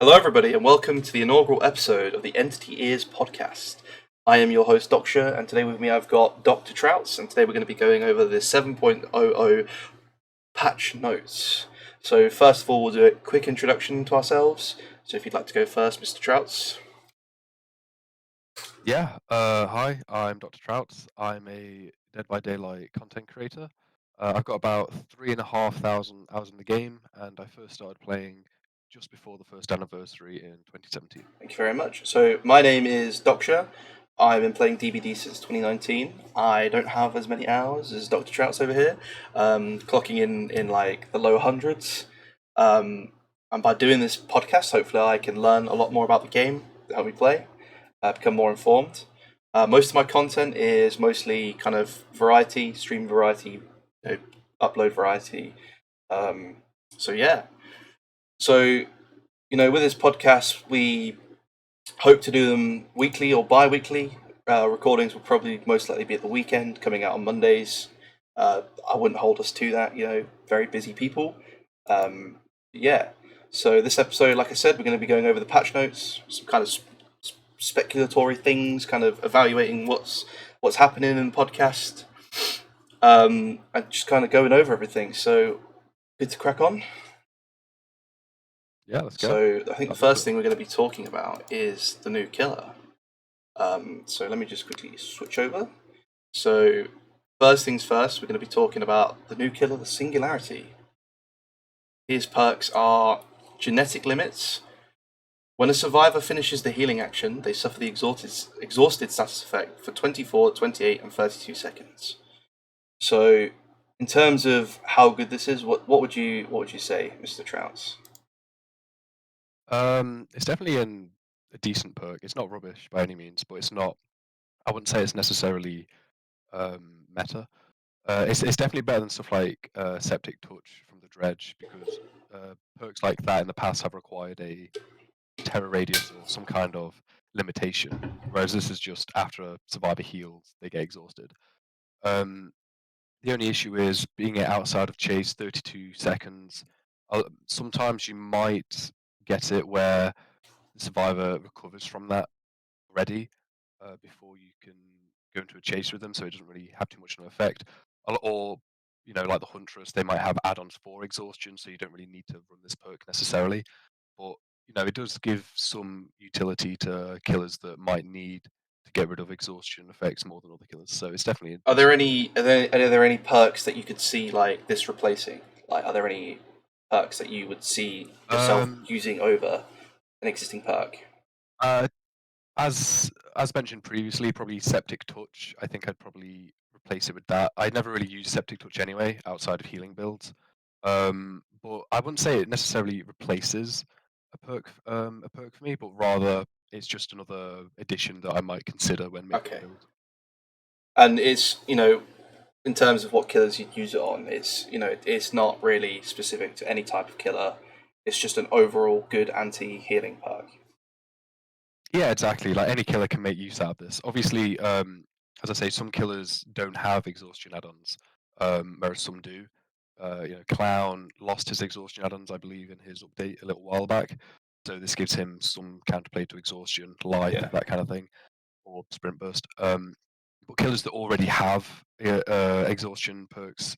Hello, everybody, and welcome to the inaugural episode of the Entity Ears podcast. I am your host, Docsha, and today with me I've got Dr. Trauts, and today we're going to be going over the 7.00 patch notes. So, first of all, we'll do a quick introduction to ourselves. So, if you'd like to go first, Mr. Trauts. Hi, I'm Dr. Trauts. I'm a Dead by Daylight content creator. I've got about 3,500 hours in the game, and I first started playing just before the first anniversary in 2017. Thank you very much. So, my name is Docsha. I've been playing DBD since 2019. I don't have as many hours as Dr. Trauts over here, clocking in like the low hundreds. And by doing this podcast, hopefully I can learn a lot more about the game, help me play, become more informed. Most of my content is mostly kind of variety, stream variety, upload variety. So yeah. So with this podcast, we hope to do them weekly or bi-weekly. Recordings will probably most likely be at the weekend, coming out on Mondays. I wouldn't hold us to that, very busy people. Yeah. So this episode, like I said, we're going to be going over the patch notes, some kind of speculatory things, kind of evaluating what's happening in the podcast, and just kind of going over everything. So good to crack on. Yeah, let's go. So I think the Sounds first good. thing we're going to be talking about is the new killer. So let me just quickly switch over. So first things first, we're going to be talking about the new killer, the Singularity. His perks are genetic limits. When a survivor finishes the healing action, they suffer the exhausted status effect for 24, 28, and 32 seconds. So, in terms of how good this is, what would you say, Mr. Trouts? It's definitely a decent perk. It's not rubbish by any means, but it's not. I wouldn't say it's necessarily meta. It's definitely better than stuff like Septic Touch from the Dredge, because perks like that in the past have required a terror radius or some kind of limitation, whereas this is just after a survivor heals, they get exhausted. Um, the only issue is being outside of chase 32 seconds. Sometimes you might get it where the survivor recovers from that already before you can go into a chase with them, so it doesn't really have too much of an effect. Or like the Huntress, they might have add-ons for exhaustion, so you don't really need to run this perk necessarily. But it does give some utility to killers that might need to get rid of exhaustion effects more than other killers. So it's definitely Are a there decent any are there any perks that you could see like this replacing? Like, are there any perks that you would see yourself perk. using over an existing perk? Uh, as mentioned previously, probably Septic Touch. I think I'd probably replace it with that. I never really used Septic Touch anyway, outside of healing builds. But I wouldn't say it necessarily replaces a perk for me, but rather it's just another addition that I might consider when making a Okay, build. and it's in terms of what killers you'd use it on, it's not really specific to any type of killer. It's just an overall good anti-healing perk. Yeah, exactly. Like any killer can make use out of this. Obviously, as I say, some killers don't have exhaustion add-ons, whereas some do. Clown lost his exhaustion add-ons, I believe, in his update a little while back. So this gives him some counterplay to exhaustion, life, Yeah. that kind of thing, or sprint burst. But killers that already have exhaustion perks,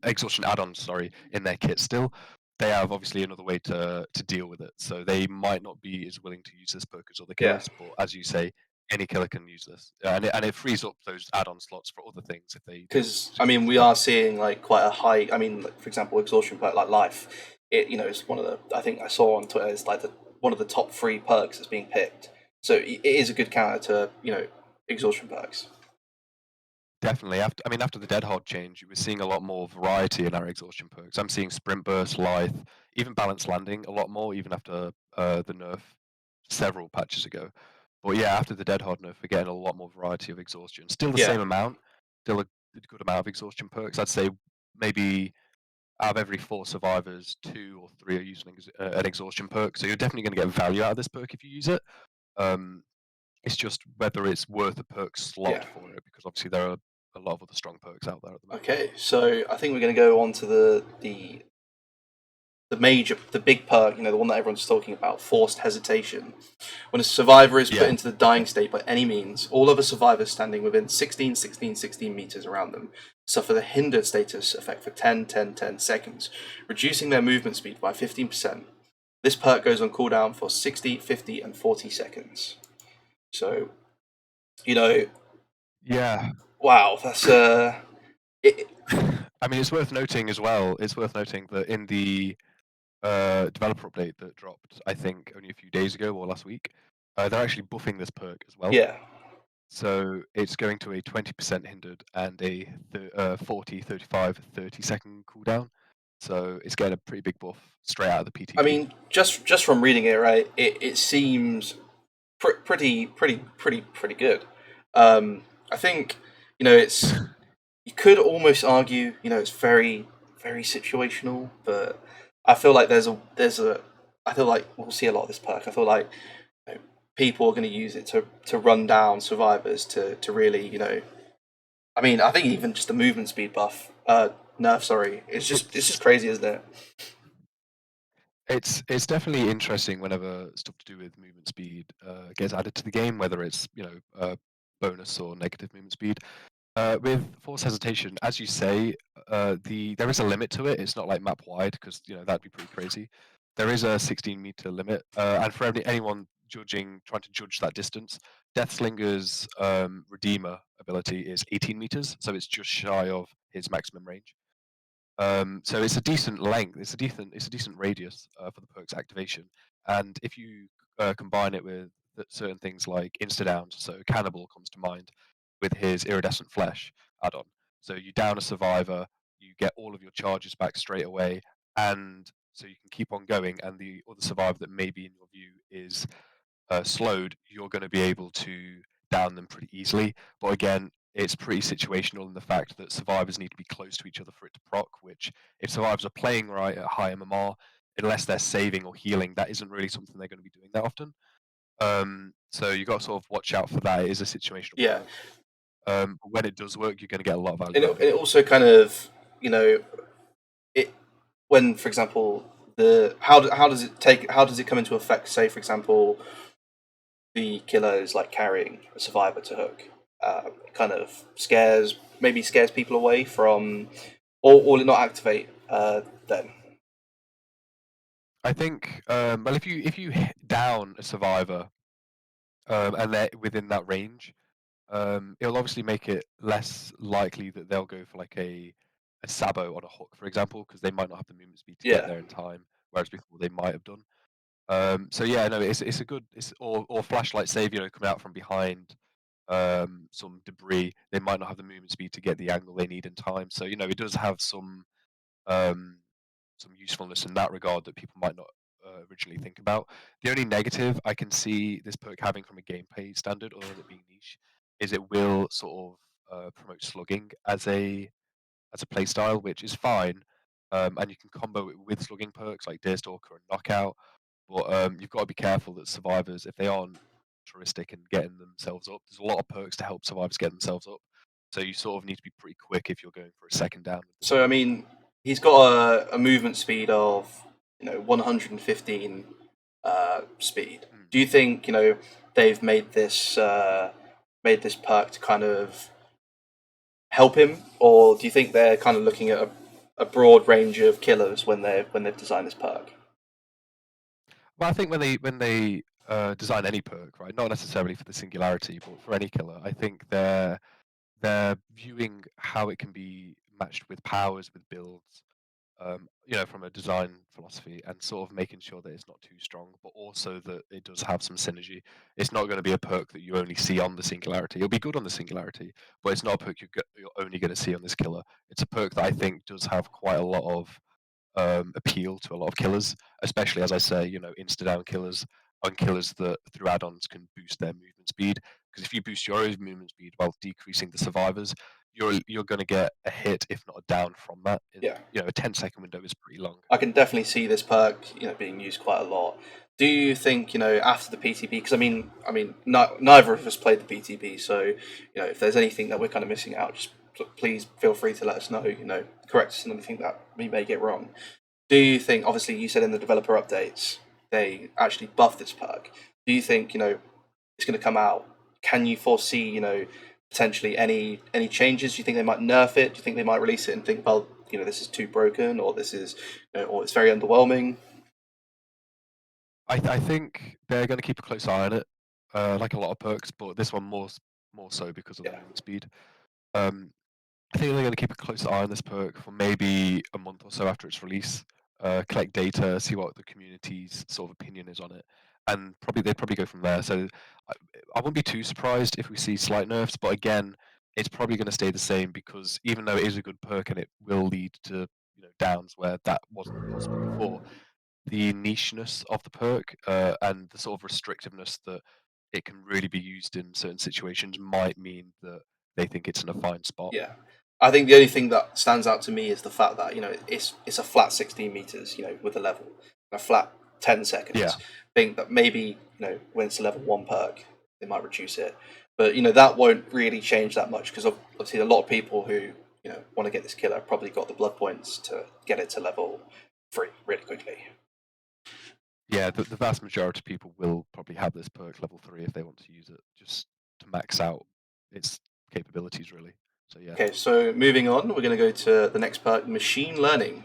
exhaustion add-ons, sorry, in their kit still, they have obviously another way to deal with it. So they might not be as willing to use this perk as other Yeah. killers, but as you say, any killer can use this, and it frees up those add-on slots for other things if they don't Because use it for we that. are seeing like quite a high. Like, for example, exhaustion perk like life. It's one of the. I think I saw on Twitter. It's like one of the top 3 perks that's being picked. So it is a good counter to exhaustion perks. Definitely. After the Dead Hard change, you were seeing a lot more variety in our exhaustion perks. I'm seeing Sprint Burst, Lithe, even Balanced Landing a lot more, even after the nerf several patches ago. But yeah, after the Dead Hard nerf, we're getting a lot more variety of exhaustion. Still the Yeah. same amount, still a good amount of exhaustion perks. I'd say maybe out of every 4 survivors, 2 or 3 are using an exhaustion perk. So you're definitely going to get value out of this perk if you use it. Um, it's just whether it's worth a perk slot Yeah. for it, because obviously there are a lot of other strong perks out there at the moment. Okay. So I think we're going to go on to the the big perk, the one that everyone's talking about, forced hesitation. When a survivor is put Yeah. into the dying state by any means, all other survivors standing within 16, 16, 16 meters around them suffer the hindered status effect for 10, 10, 10 seconds, reducing their movement speed by 15%. This perk goes on cooldown for 60, 50, and 40 seconds. So, you know, Yeah. wow, that's it, I mean, it's worth noting as well. It's worth noting that in the developer update that dropped, I think only a few days ago or last week, they're actually buffing this perk as well. yeah. So it's going to a 20% hindered and a 40, 35, 30-second cooldown. So it's getting a pretty big buff straight out of the I PTP. mean, just from reading it, right, it seems pretty good. I think it's you could almost argue it's very situational, but I feel like there's a I feel like we'll see a lot of this perk. I feel like people are going to use it to run down survivors to really I mean I think even just the movement speed buff nerf, sorry, it's just crazy, isn't it? It's definitely interesting whenever stuff to do with movement speed gets added to the game, whether it's bonus or negative movement speed. With force hesitation, as you say, there is a limit to it. It's not like map wide because that'd be pretty crazy. There is a 16-meter limit, and for anyone trying to judge that distance, Deathslinger's Redeemer ability is 18 meters, so it's just shy of his maximum range. So it's a decent length. It's a decent radius for the perk's activation. And if you combine it with certain things like insta-downs, so Cannibal comes to mind with his iridescent flesh add-on. So you down a survivor, you get all of your charges back straight away, and so you can keep on going. And the other survivor that maybe in your view is slowed, you're going to be able to down them pretty easily. But again, it's pretty situational in the fact that survivors need to be close to each other for it to proc, which if survivors are playing right at high MMR, unless they're saving or healing, that isn't really something they're going to be doing that often. So you've got to sort of watch out for that. It is a situational Yeah, perk. But when it does work, you're going to get a lot of value and out of it. it also kind of it when, for example, how does it come into effect? Say, for example, the killer is like carrying a survivor to hook. It kind of scares people away from, or will it not activate then? I think, well, if you down a survivor and they're within that range, it'll obviously make it less likely that they'll go for like a sabo on a hook, for example, because they might not have the movement speed to get Yeah. there in time, whereas before they might have done. So yeah, no, it's a good or flashlight save, coming out from behind some debris. They might not have the movement speed to get the angle they need in time. So it does have um, some usefulness in that regard that people might not originally think about. The only negative I can see this perk having from a gameplay standard, other than it being niche, is it will sort of promote slugging as a playstyle, which is fine, and you can combo it with slugging perks like Deerstalker and Knockout. But you've got to be careful that survivors, if they aren't altruistic and getting themselves up, there's a lot of perks to help survivors get themselves up. So you sort of need to be pretty quick if you're going for a second down with the So I slugging. mean, he's got a movement speed of 115 speed. Hmm. Do you think they've made this perk to kind of help him, or do you think they're kind of looking at a broad range of killers when they've designed this perk? Well, I think when they design any perk, right, not necessarily for the singularity, but for any killer, I think they're viewing how it can be matched with powers, with builds, from a design philosophy, and sort of making sure that it's not too strong, but also that it does have some synergy. It's not going to be a perk that you only see on the singularity. It'll be good on the singularity, but it's not a perk you're only going to see on this killer. It's a perk that I think does have quite a lot of appeal to a lot of killers, especially as I say, insta down killers and killers that through add-ons can boost their movement speed. Because if you boost your own movement speed while decreasing the survivors, you're going to get a hit, if not a down, from that. Yeah, A 10-second window is pretty long. I can definitely see this perk being used quite a lot. Do you think after the PTP? Because neither of us played the PTP, so if there's anything that we're kind of missing out, just please feel free to let us know. Correct us on anything that we may get wrong. do you think? Obviously, you said in the developer updates they actually buff this perk. Do you think it's going to come out? Can you foresee potentially any changes? Do you think they might nerf it? Do you think they might release it and think, well, this is too broken, or this is, or it's very underwhelming? I think they're going to keep a close eye on it, like a lot of perks, but this one more so because of the Yeah, movement speed. Um, I think they're going to keep a close eye on this perk for maybe a month or so after its release. Collect data, see what the community's sort of opinion is on it, and they'd probably go from there. So I, I wouldn't be too surprised if we see slight nerfs, but again, it's probably going to stay the same because even though it is a good perk and it will lead to downs where that wasn't possible before, the nicheness of the perk and the sort of restrictiveness that it can really be used in certain situations might mean that they think it's in a fine spot. yeah. I think the only thing that stands out to me is the fact that it's a flat 16 meters, with a level, a flat 10 Yeah, seconds. I think that maybe when it's a level 1 perk, they might reduce it, but that won't really change that much because obviously a lot of people who want to get this killer probably got the blood points to get it to level 3 really quickly. yeah. The vast majority of people will probably have this perk level 3 if they want to use it, just to max out its capabilities, really. So yeah. Okay, so moving on, we're going to go to the next perk, machine learning.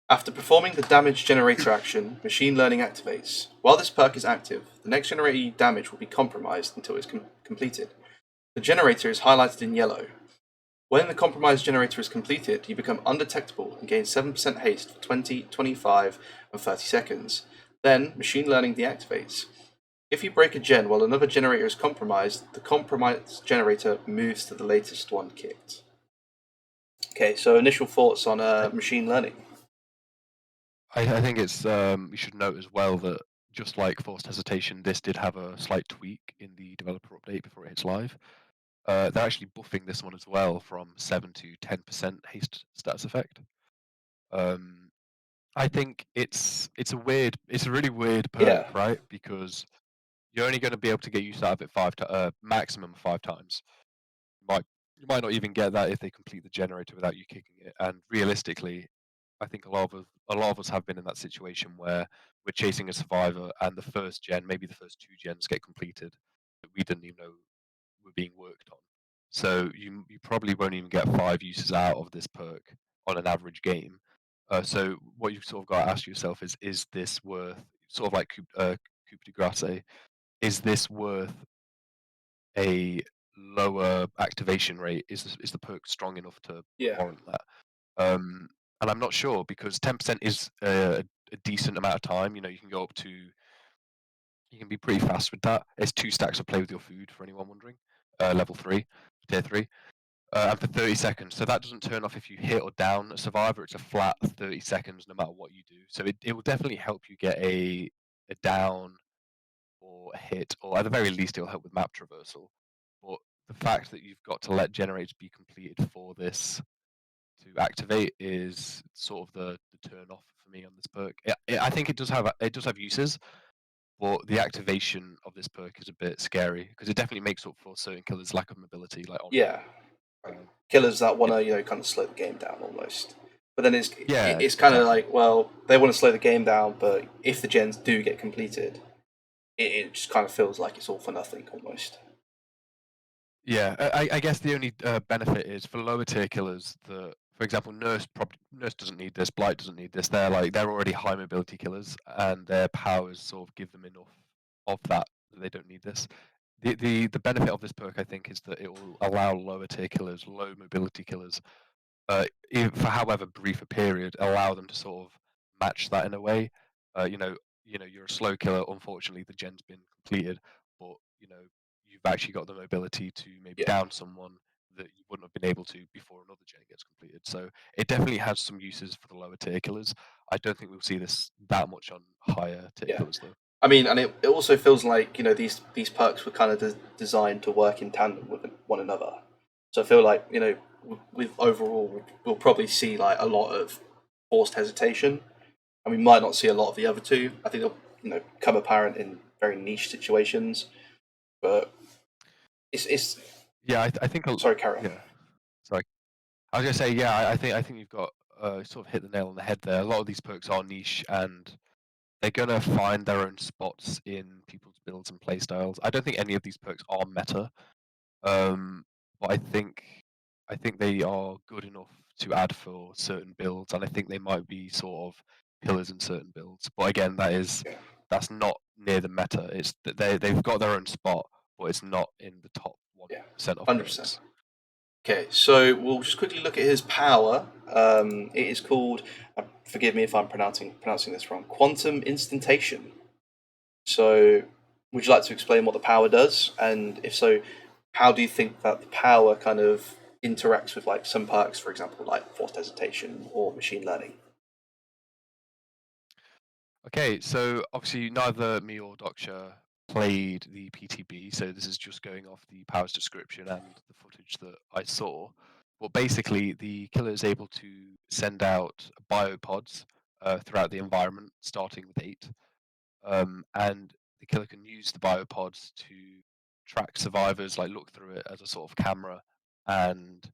After performing the damage generator action, machine learning activates. While this perk is active, the next generated damage will be compromised until it's completed. The generator is highlighted in yellow. When the compromised generator is completed, you become undetectable and gain 7% haste for 20, 25, and 30 seconds. Then, machine learning deactivates. If you break a gen while another generator is compromised, the compromised generator moves to the latest one kicked. Okay, so initial thoughts on I, machine learning. I think it's we should note as well that just like forced hesitation, this did have a slight tweak in the developer update before it hits live. They're actually buffing this one as well from 7 to 10% haste stats effect. Um, I think it's a really weird Yeah, perk, right? Because you're only going to be able to get use out of it maximum 5 times. You might you might not even get that if they complete the generator without you kicking it. And realistically, I think a lot of us have been in that situation where we're chasing a survivor and the first gen, maybe the first 2 gens get completed, but we didn't even know were being worked on. So you probably won't even get 5 uses out of this perk on an average game. So what you've sort of got to ask yourself is this worth, sort of like coup de grace, is this worth a lower activation rate? Is the perk strong enough to yeah, warrant that? Um, and I'm not sure because 10% is a decent amount of time. You can go up to, you can be pretty fast with that. It's 2 stacks of play with your food for anyone wondering. Level 3, tier 3. And for 30 seconds. So that doesn't turn off if you hit or down a survivor. It's a flat 30 seconds no matter what you do. So it will definitely help you get a down or a hit, or at the very least, it'll help with map traversal. But the fact that you've got to let generators be completed for this to activate is sort of the turn off for me on this perk. I think it does have uses, but the activation of this perk is a bit scary because it definitely makes up for certain killers' lack of mobility, like Omni. yeah. Like Um, killers that want it, to kind of slow the game down almost. But then yeah, it's kind of exactly. like, well, they want to slow the game down, but if the gens do get completed, it just kind of feels like it's all for nothing almost. Yeah, I guess the only benefit is for lower tier killers. For example, Nurse doesn't need this, Blight doesn't need this. They're already high mobility killers, and their powers sort of give them enough of that they don't need this. The benefit of this perk, I think, is that it will allow lower tier killers, low mobility killers, for however brief a period, allow them to sort of match that in a way. Uh, you know, you're a slow killer. Unfortunately, the gen's been completed, but you've actually got the mobility to maybe Yeah, down someone that you wouldn't have been able to before another gen gets completed. So it definitely has some uses for the lower tier killers. I don't think we'll see this that much on higher tier yeah. killers though. I mean, and it also feels like these perks were kind of designed to work in tandem with one another. So I feel like with overall we'll probably see like a lot of forced hesitation, and we might not see a lot of the other two. I think they'll come apparent in very niche situations, but it's Yeah, I think sorry, carry on. yeah. Sorry, I was gonna say yeah. I think you've got sort of hit the nail on the head there. A lot of these perks are niche, and they're gonna find their own spots in people's builds and playstyles. I don't think any of these perks are meta, um, but I think they are good enough to add for certain builds, and I think they might be sort of pillars in certain builds. But again, Yeah. that's not near the meta. It's that they've got their own spot, but it's not in the top Yeah. 1% of 100%. perks. Okay, so we'll just quickly look at his power. It is called, forgive me if I'm pronouncing this wrong, quantum instantation. So, would you like to explain what the power does? And if so, how do you think that the power kind of interacts with like some perks, for example, like forced hesitation or machine learning? Okay, so obviously neither me or Docsha played the PTB, so this is just going off the powers description and the footage that I saw. But basically, the killer is able to send out biopods throughout the environment, starting with 8. And the killer can use the biopods to track survivors, like look through it as a sort of camera and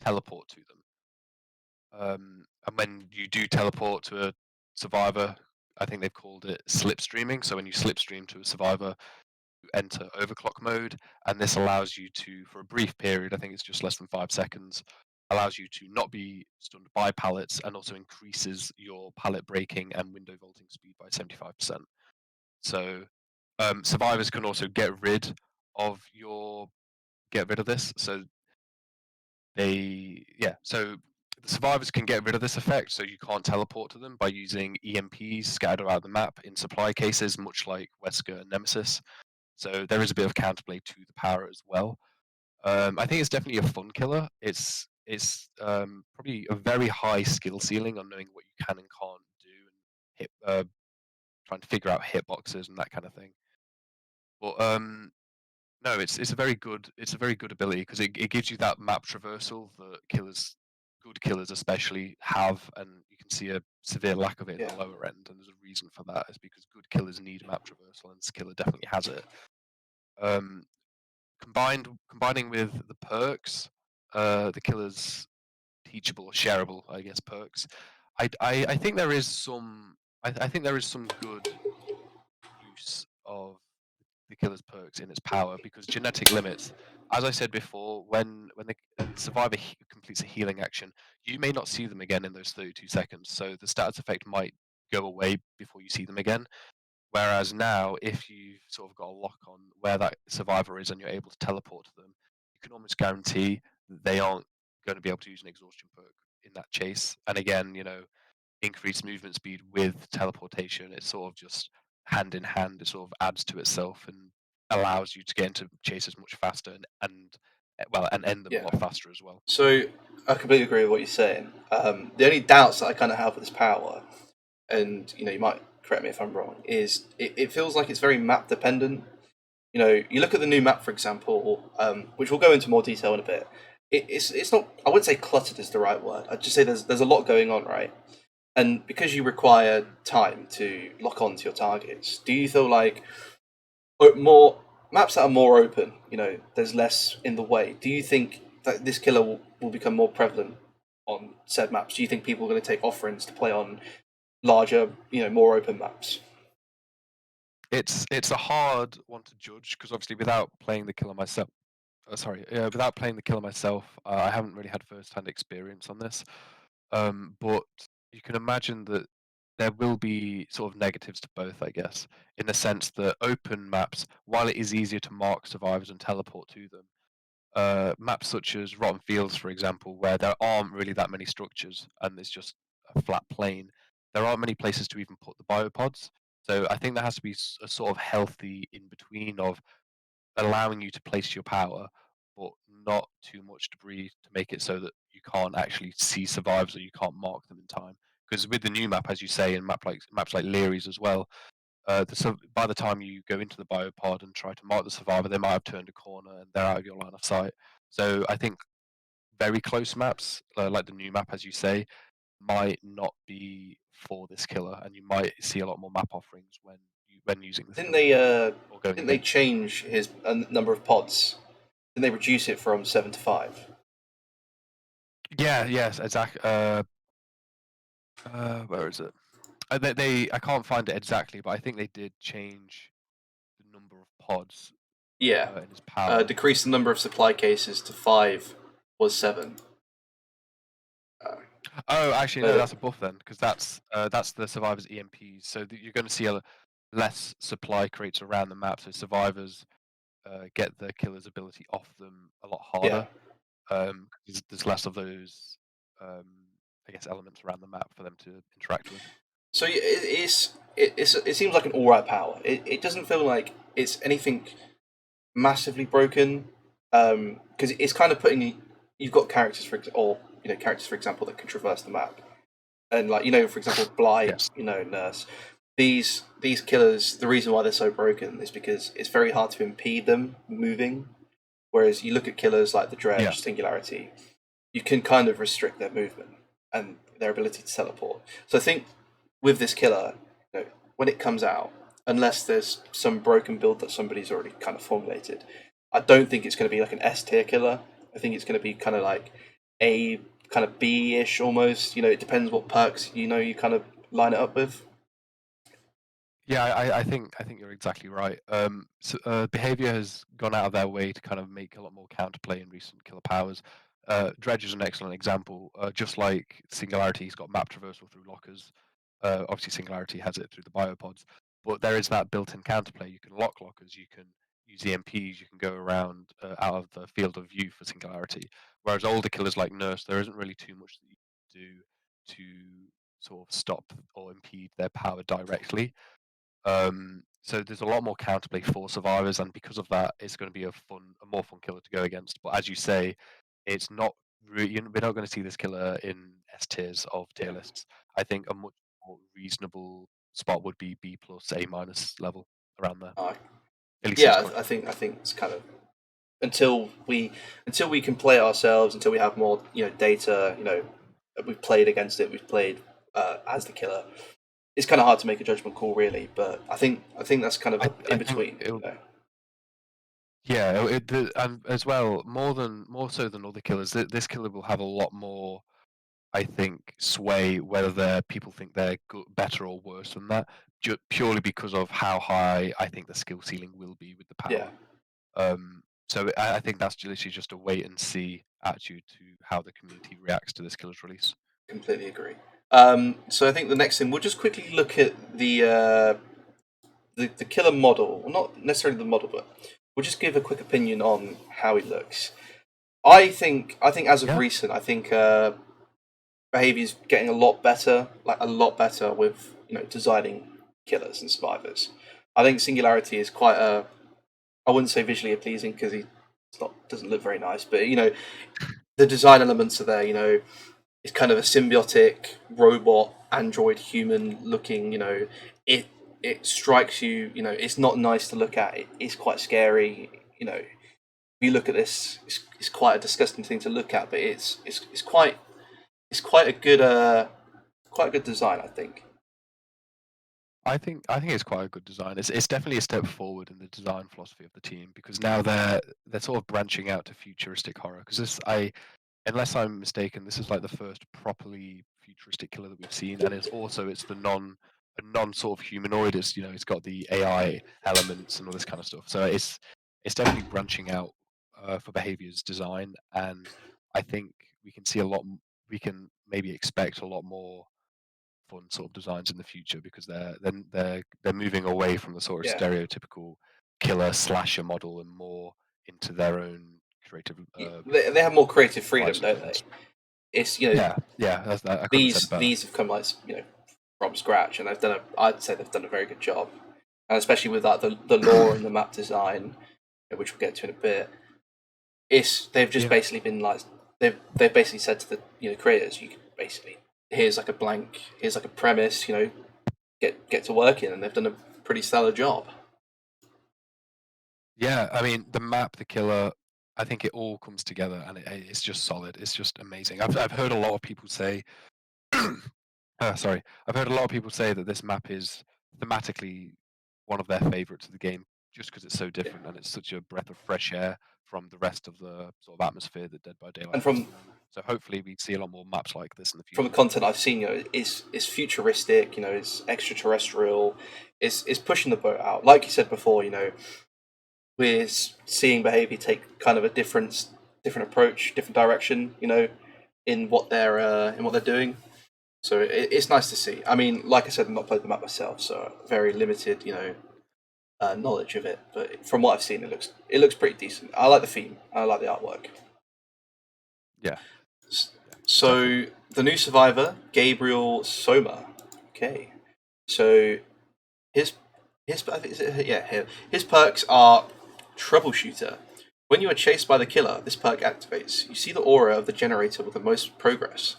teleport to them. And when you do teleport to a survivor, I think they've called it slipstreaming. So when you slipstream to a survivor, you enter overclock mode, and this allows you to, for a brief period, I think it's just less than 5 seconds, allows you to not be stunned by pallets, and also increases your pallet breaking and window vaulting speed by 75%. So survivors can also get rid of this. So so the survivors can get rid of this effect, so you can't teleport to them by using EMPs scattered around the map in supply cases, much like Wesker and Nemesis. So there is a bit of counterplay to the power as well. I think it's definitely a fun killer. It's probably a very high skill ceiling on knowing what you can and can't do, and trying to figure out hitboxes and that kind of thing. But no, it's a very good ability because it gives you that map traversal that good killers especially have, and you can see a severe lack of it in Yeah, the lower end. And there's a reason for that. Is because good killers need map traversal, and this killer definitely has it. Um, combining with the perks, the killer's teachable, shareable, I guess, perks. I think there is some. I think there is some good use of the killer's perks in its power because genetic limits, as I said before, when the survivor completes a healing action, you may not see them again in those 32 seconds. So the status effect might go away before you see them again. Whereas now, if you've sort of got a lock on where that survivor is and you're able to teleport to them, you can almost guarantee that they aren't going to be able to use an exhaustion perk in that chase. And again, increased movement speed with teleportation. It's sort of just hand in hand. It sort of adds to itself and allows you to get into chases much faster and end them a yeah. lot faster as well. So I completely agree with what you're saying. The only doubts that I kind of have with this power, and you might correct me if I'm wrong, is it feels like it's very map dependent. You look at the new map, for example, which we'll go into more detail in a bit. It's not. I wouldn't say cluttered is the right word. I'd just say there's a lot going on, right? And because you require time to lock on to your targets, do you feel like more maps that are more open, there's less in the way? Do you think that this killer will become more prevalent on said maps? Do you think people are going to take offerings to play on larger, more open maps? It's a hard one to judge because obviously without playing the killer myself, I haven't really had first-hand experience on this. But you can imagine that there will be sort of negatives to both, I guess, in the sense that open maps, while it is easier to mark survivors and teleport to them, maps such as Rotten Fields, for example, where there aren't really that many structures and it's just a flat plain, there aren't many places to even put the biopods. So I think there has to be a sort of healthy in between of allowing you to place your power, but not too much debris to make it so that you can't actually see survivors or you can't mark them in time. Because with the new map, as you say, and maps like Leary's as well, by the time you go into the biopod and try to mark the survivor, they might have turned a corner and they're out of your line of sight. So I think very close maps, like the new map, as you say, might not be for this killer, and you might see a lot more map offerings when using this Didn't killer they? or going Didn't they against. change his number of pods? Didn't they reduce it from 7 to 5? Yeah, yes, exactly. Where is it? I can't find it exactly, but I think they did change the number of pods Yeah, in his power. decrease the number of supply cases to 5 was 7. Uh, Oh, actually, no, no, that's a buff then, because that's the survivors' EMPs. So you're going to see less supply crates around the map, so survivors get the killer's ability off them a lot yeah. harder. 'Cause there's less of those, um, I guess, elements around the map for them to interact with. So it seems like an alright power. It doesn't feel like it's anything massively broken, because it's kind of you've got characters characters for example that can traverse the map, and like for example Blight, Yes. Nurse. These killers, the reason why they're so broken is because it's very hard to impede them moving. Whereas you look at killers like the Yeah. Dredge, Singularity, you can kind of restrict their movement and their ability to teleport. So I think with this killer, when it comes out, unless there's some broken build that somebody's already kind of formulated, I don't think it's going to be like an S tier killer. I think it's going to be kind of like a kind of B ish almost. It depends what perks you kind of line it up with. Yeah, I think you're exactly right. Behavior has gone out of their way to kind of make a lot more counterplay in recent killer powers. Dredge is an excellent example. Just like Singularity, he's got map traversal through lockers. Obviously, Singularity has it through the biopods, but there is that built-in counterplay. You can lock lockers, you can use EMPs, you can go around out of the field of view for Singularity. Whereas older killers like Nurse, there isn't really too much that you can do to sort of stop or impede their power directly. So there's a lot more counterplay for survivors, and because of that, it's going to be a more fun killer to go against. But as you say, it's not we're not going to see this killer in S tiers of tier Yeah. lists. I think a much more reasonable spot would be B plus A minus level around there, Uh, at least his yeah, current ability. I think it's kind of until we can play it ourselves, until we have more data. We've played against it, we've played as the killer. It's kind of hard to make a judgment call, really. But I think that's kind of I in think between. it'll Yeah, and as well, more so than other killers, this killer will have a lot more, I think, sway whether people think they're better or worse than that, purely because of how high I think the skill ceiling will be with the Yeah, power. So I think that's literally just a wait and see attitude to how the community reacts to this killer's release. completely agree. So I think the next thing we'll just quickly look at the killer model. Well, not necessarily the model, but we'll just give a quick opinion on how he looks. I think as of Yeah, recent, I think behavior's getting a lot better, like a lot better with designing killers and survivors. I think Singularity is quite a I wouldn't say visually pleasing because he doesn't look very nice, but the design elements are there. It's kind of a symbiotic robot android human looking. It it strikes you. It's not nice to look at. It's quite scary. If you look at this, it's quite a disgusting thing to look at, but it's quite a good design, I think. I think it's quite a good design. It's definitely a step forward in the design philosophy of the team because now they're sort of branching out to futuristic horror. Because unless I'm mistaken, this is like the first properly futuristic killer that we've seen, and it's the non sort of humanoid. It's got the AI elements and all this kind of stuff. So it's definitely branching out for behavior's design, and I think we can see a lot. We can maybe expect a lot more fun sort of designs in the future because they're moving away from the sort of Yeah, stereotypical killer slasher model and more into their own creative they have more creative freedom, devices, I don't they? guess. It's Yeah, I couldn't have said it better. these have come like from scratch, and I'd say they've done a very good job, and especially with like the lore and the map design, which we'll get to in a bit. They've just Yeah, basically been like they've basically said to the creators, you can basically here's like a premise, get to work in, and they've done a pretty stellar job. yeah. I mean, the map, the killer. I think it all comes together, and it's just solid. It's just amazing. I've heard a lot of people say sorry. I've heard a lot of people say that this map is thematically one of their favorites of the game, just because it's so Yeah. different and it's such a breath of fresh air from the rest of the sort of atmosphere that Dead by And Daylight has at from the moment. So hopefully we see a lot more maps like this in the From the future. content I've seen, it's futuristic. It's extraterrestrial. It's pushing the boat out. Like you said before, we're seeing behavior take kind of a different approach, different direction. In what they're doing. So it's nice to see. I mean, like I said, I've not played the map myself, so very limited, knowledge of it. But from what I've seen, it looks pretty decent. I like the theme. I like the artwork. Yeah, yeah, definitely. So the new survivor, Gabriel Soma. Okay, so his I think yeah, him. His perks are troubleshooter. When you are chased by the killer, this perk activates. You see the aura of the generator with the most progress.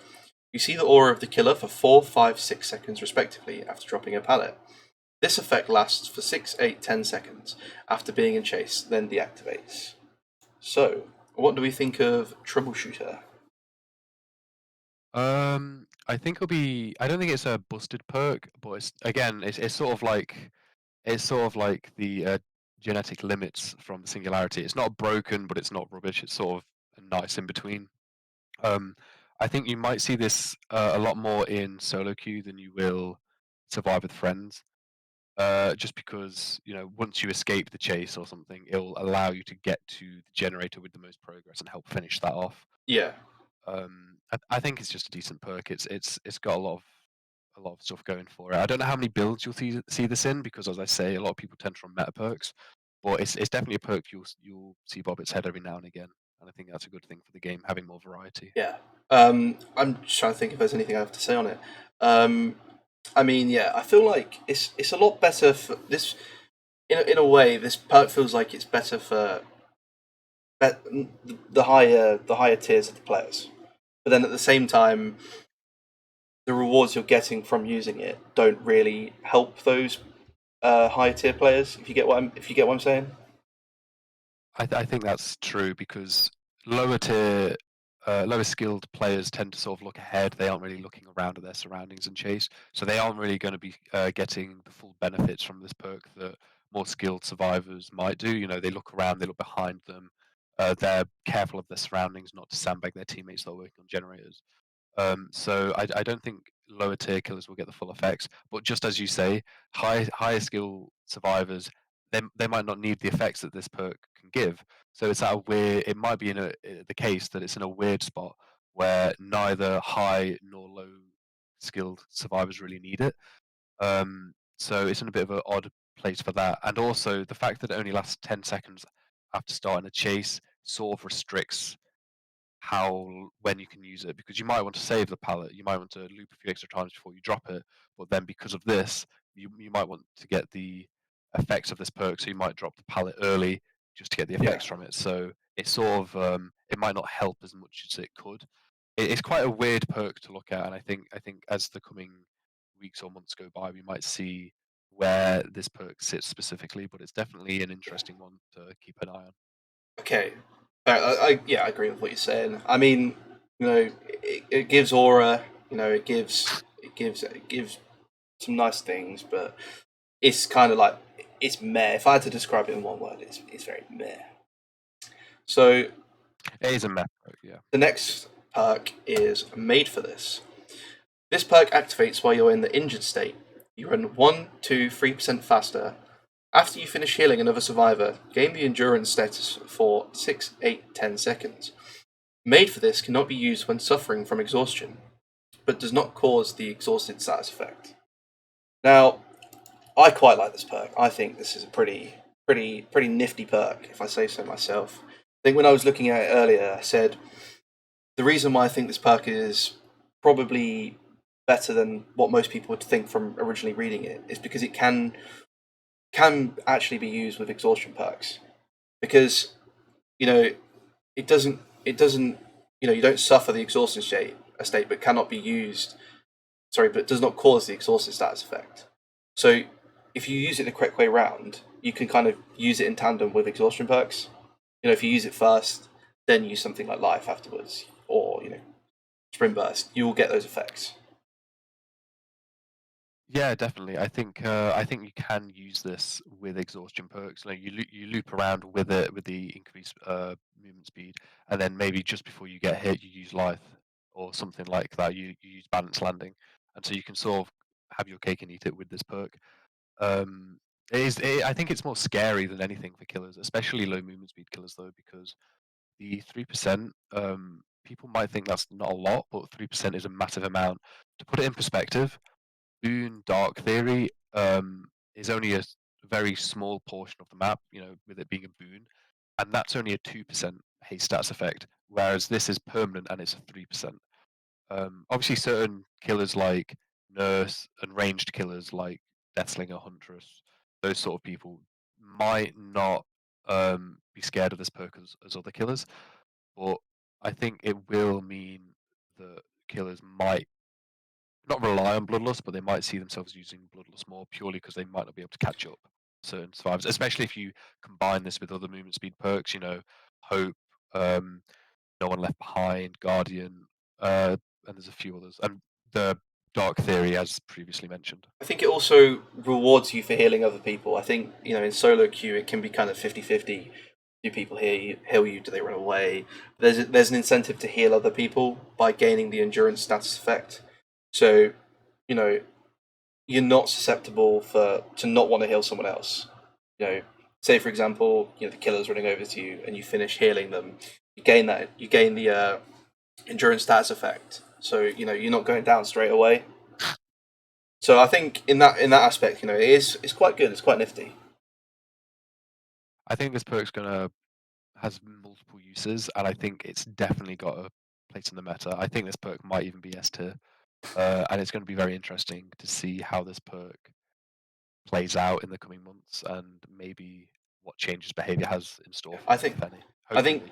You see the aura of the killer for 4, 5, 6 seconds respectively after dropping a pallet. This effect lasts for 6, 8, 10 seconds after being in chase, then deactivates. So, what do we think of troubleshooter? I think it'll be. I don't think it's a busted perk, but it's sort of like the genetic limits from the singularity. It's not broken, but it's not rubbish. It's sort of a nice in between. Um, I think you might see this a lot more in solo queue than you will survive with friends. Just because once you escape the chase or something, it'll allow you to get to the generator with the most progress and help finish that off. Yeah, I think it's just a decent perk. It's got a lot of stuff going for it. I don't know how many builds you'll see this in because, as I say, a lot of people tend to run meta perks, but it's definitely a perk you'll see bob its head every now and again, and I think that's a good thing for the game having more variety. yeah. I'm just trying to think if there's anything I have to say on it. I mean, yeah, I feel like it's a lot better for this. In a way, this perk feels like it's better for the higher tiers of the players. But then at the same time, the rewards you're getting from using it don't really help those higher tier players. If you get what I'm saying. I think that's true because lower tier, lower skilled players tend to sort of look ahead. They aren't really looking around at their surroundings and chase, so they aren't really going to be getting the full benefits from this perk that more skilled survivors might do. They look around, they look behind them. They're careful of their surroundings, not to sandbag their teammates that are working on generators. So I don't think lower tier killers will get the full effects. But just as you say, higher skill survivors, they might not need the effects that this perk can give. So it's at a weird. It might be the case that it's in a weird spot where neither high nor low skilled survivors really need it. So it's in a bit of an odd place for that. And also the fact that it only lasts 10 seconds after starting a chase sort of restricts when you can use it because you might want to save the pallet, you might want to loop a few extra times before you drop it, but then because of this, you might want to get the effects of this perk, so you might drop the pallet early just to get the Yeah. effects from it. So it's sort of it might not help as much as it could. It's quite a weird perk to look at, and I think as the coming weeks or months go by, we might see where this perk sits specifically, but it's definitely an interesting one to keep an eye on. Okay. Yeah, I agree with what you're saying. I mean, it gives aura. It gives some nice things, but it's kind of like it's meh. If I had to describe it in one word, it's very meh. So It is a mech perk, yeah. the next perk is made for this. This perk activates while you're in the injured state. You run 1, 2, 3% faster. After you finish healing another survivor, gain the endurance status for 6, 8, 10 seconds. Made for this cannot be used when suffering from exhaustion, but does not cause the exhausted status effect. Now, I quite like this perk. I think this is a pretty nifty perk, if I say so myself. I think when I was looking at it earlier, I said the reason why I think this perk is probably better than what most people would think from originally reading it is because it can actually be used with exhaustion perks because you know it doesn't you don't suffer the exhaustion state but cannot be used, sorry, but does not cause the exhausted status effect. So if you use it the correct way round, you can kind of use it in tandem with exhaustion perks. If you use it first, then use something like life afterwards, or sprint burst, you will get those effects. Yeah, definitely. I think you can use this with exhaustion perks. Like you loop around with it with the increased movement speed, and then maybe just before you get hit, you use life or something like that. You use balance landing, and so you can sort of have your cake and eat it with this perk. Um, I think it's more scary than anything for killers, especially low movement speed killers, though, because the 3%, people might think that's not a lot, but 3% is a massive amount. To put it in perspective, Boon Dark Theory is only a very small portion of the map, with it being a boon, and that's only a 2% haste stats effect, whereas this is permanent and it's a 3%. Obviously, certain killers like Nurse and ranged killers like Deathslinger, Huntress, those sort of people might not be scared of this perk as other killers, but I think it will mean that killers might not rely on Bloodlust, but they might see themselves using Bloodlust more purely because they might not be able to catch up certain survivors, especially if you combine this with other movement speed perks, Hope, um, No One Left Behind, Guardian, and there's a few others. And the Dark Theory, as previously mentioned. I think it also rewards you for healing other people. I think, in solo queue it can be kind of 50-50. Do people heal you? Do they run away? There's an incentive to heal other people by gaining the endurance status effect. So, you know, you're not susceptible to not want to heal someone else. You know, say for example, the killer's running over to you and you finish healing them. You gain the endurance status effect. So you're not going down straight away. So I think in that aspect, it's quite good. It's quite nifty. I think this perk's gonna has multiple uses, and I think it's definitely got a place in the meta. I think this perk might even be S tier, and it's going to be very interesting to see how this perk plays out in the coming months and maybe what changes behavior has in store I for it, think if any. I Hopefully think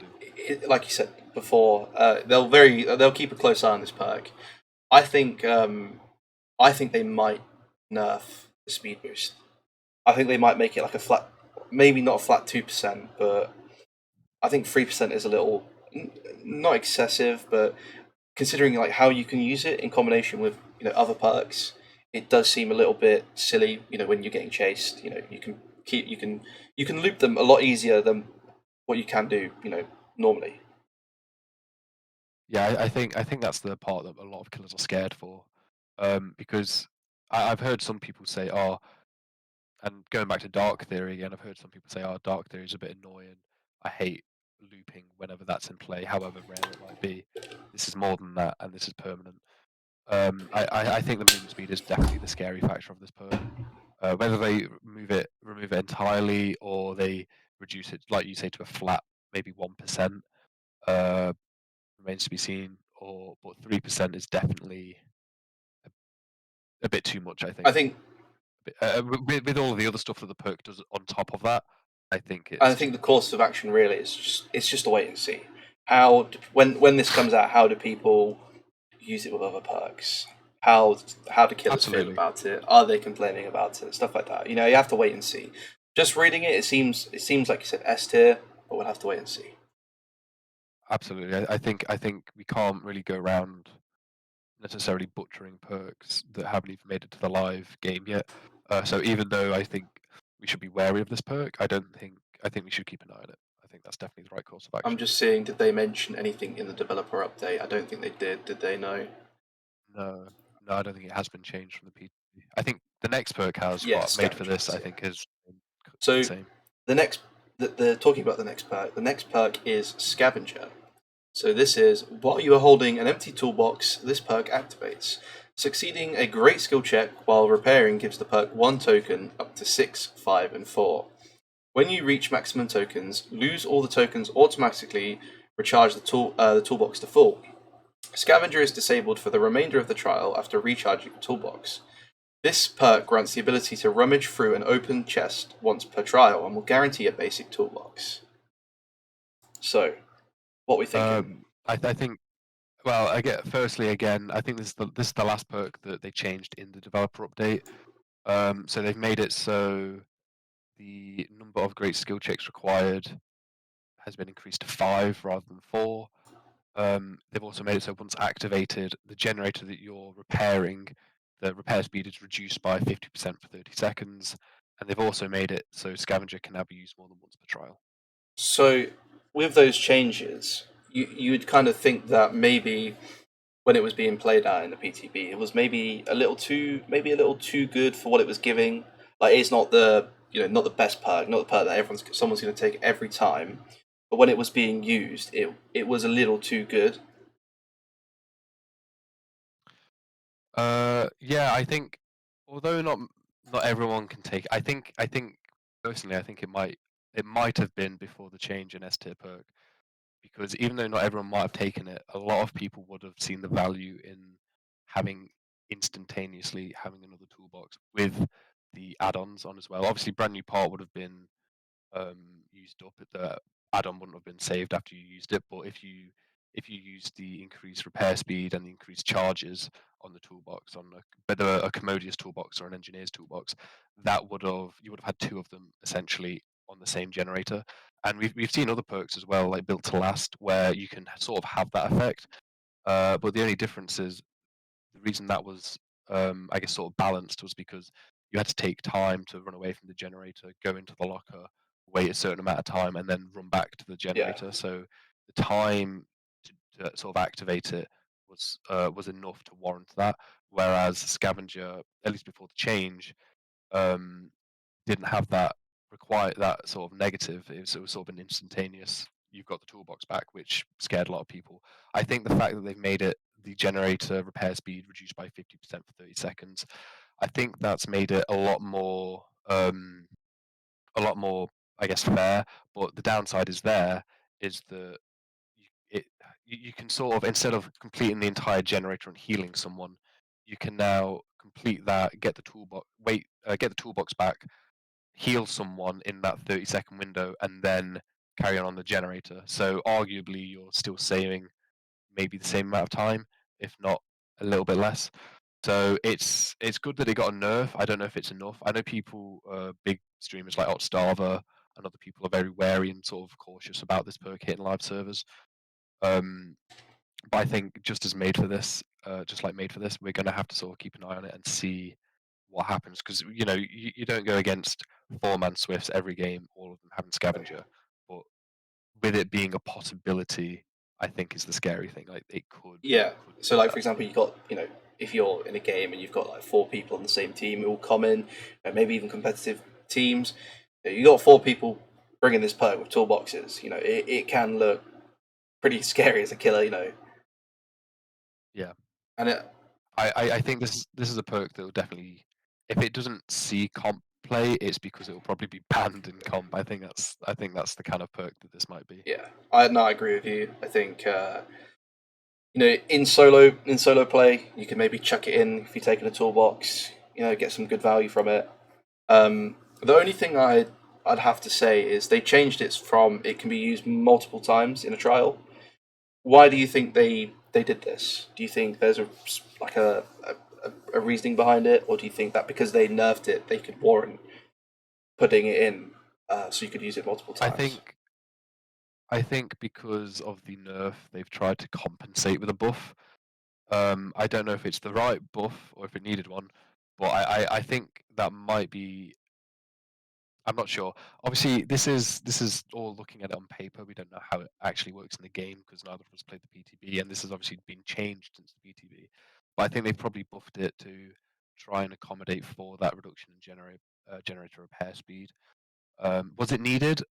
they do. like you said before, they'll keep a close eye on this perk. I think I think they might nerf the speed boost. I think they might make it like a flat, maybe not a flat 2%, but I think 3% is a little not excessive, but considering like how you can use it in combination with other perks, it does seem a little bit silly. When you're getting chased, you can loop them a lot easier than what you can do. Normally. Yeah, I think that's the part that a lot of killers are scared for, because I've heard some people say, "Oh," and going back to Dark Theory again, I've heard some people say, "Oh, Dark Theory is a bit annoying. I hate looping whenever that's in play, however rare it might be. This is more than that, and this is permanent." I think the movement speed is definitely the scary factor of this perk. Whether they remove it entirely, or they reduce it, like you say, to a flat, maybe 1%, uh, remains to be seen. But 3% is definitely a bit too much, I I think. think With all of the other stuff that the perk does on top of that, I think I it's too think the much. course of action really is just a wait and see. When this comes out, how do people use it with other perks? How do killers feel Absolutely, about it? Are they complaining about it? Stuff like that. You have to wait and see. Just reading it, it seems like you said S tier, but we'll have to wait and see. absolutely. I think we can't really go around necessarily butchering perks that haven't even made it to the live game yet. So even though I think we should be wary of this perk, I think we should keep an eye on it. I think that's definitely the right course of I'm action. just seeing, did they mention anything in the developer update? I don't think they did. Did they know? No, no, I don't think it has been changed from the PT. I think the next perk has, Yeah, but made for scavenger this, has, I yeah. think is the So same. the next, the talking about the next perk. The next perk is scavenger. So this is, while you are holding an empty toolbox, this perk activates. Succeeding a great skill check while repairing gives the perk 1 token up to 6, 5, and 4. When you reach maximum tokens, lose all the tokens automatically, recharge the toolbox to full. Scavenger is disabled for the remainder of the trial after recharging the toolbox. This perk grants the ability to rummage through an open chest once per trial and will guarantee a basic toolbox. So, what are we thinking? I think. Well, I get. Firstly, again, I think this is the last perk that they changed in the developer update. So they've made it so the number of great skill checks required has been increased to 5 rather than 4. They've also made it so once activated, the generator that you're repairing, the repair speed is reduced by 50% for 30 seconds, and they've also made it so Scavenger can now be used more than once per trial. So with those changes, you'd kind of think that maybe when it was being played out in the PTB, it was maybe a little too good for what it was giving. Like it's not the not the best perk, not the perk that someone's going to take every time. But when it was being used, it was a little too good. Yeah, I think although not everyone can take, I think personally, I think it might have been before the change in S tier perk, because even though not everyone might have taken it, a lot of people would have seen the value in having instantaneously having another toolbox with the add-ons on as well. Obviously, brand new part would have been used up. The add-on wouldn't have been saved after you used it, but if you use the increased repair speed and the increased charges on the toolbox, on whether a commodious toolbox or an engineer's toolbox, you would have had two of them essentially on the same generator. And we've seen other perks as well, like built to last, where you can sort of have that effect. But the only difference is the reason that was, I guess, sort of balanced was because you had to take time to run away from the generator, go into the locker, wait a certain amount of time, and then run back to the Yeah, generator. So the time to sort of activate it was enough to warrant that. Whereas Scavenger, at least before the change, um, didn't have that sort of negative. It was sort of an instantaneous. You've got the toolbox back, which scared a lot of people. I think the fact that they've made it the generator repair speed reduced by 50% for 30 seconds, I think that's made it a lot more, I guess, fair. But the downside is that you, it you can sort of, instead of completing the entire generator and healing someone, you can now complete that, get the toolbox back, heal someone in that 30-second window, and then carry on the generator. So arguably, you're still saving maybe the same amount of time, if not a little bit less. So it's good that it got a nerf. I don't know if it's enough. I know people, big streamers like Otstava and other people are very wary and sort of cautious about this perk hitting live servers. Um, but I think just like made for this, we're going to have to sort of keep an eye on it and see what happens, because you don't go against four-man Swifts every game, all of them having scavenger, but with it being a possibility, I think is the scary thing. Like it yeah. could So do like that. for example, you got if you're in a game and you've got like four people on the same team who all come in, maybe even competitive teams. You got four people bringing this perk with toolboxes. It can look pretty scary as a killer. Yeah, And I think this is a perk that will definitely, if it doesn't see comp play, it's because it will probably be banned in comp. I think that's the kind of perk that this might be. yeah, I agree with you. I think in solo play, you can maybe chuck it in if you're taking a toolbox. Get some good value from it. The only thing I'd have to say is they changed it from it can be used multiple times in a trial. Why do you think they did this? Do you think there's like a reasoning behind it, or do you think that because they nerfed it, they could warrant putting it in so you could use it multiple I times? think I think because of the nerf, they've tried to compensate with a buff. I don't know if it's the right buff or if it needed one, but I think that might be. I'm not sure. Obviously, this is all looking at it on paper. We don't know how it actually works in the game because neither of us played the PTB, and this has obviously been changed since the PTB. But I think they've probably buffed it to try and accommodate for that reduction in generator repair speed. Was it needed?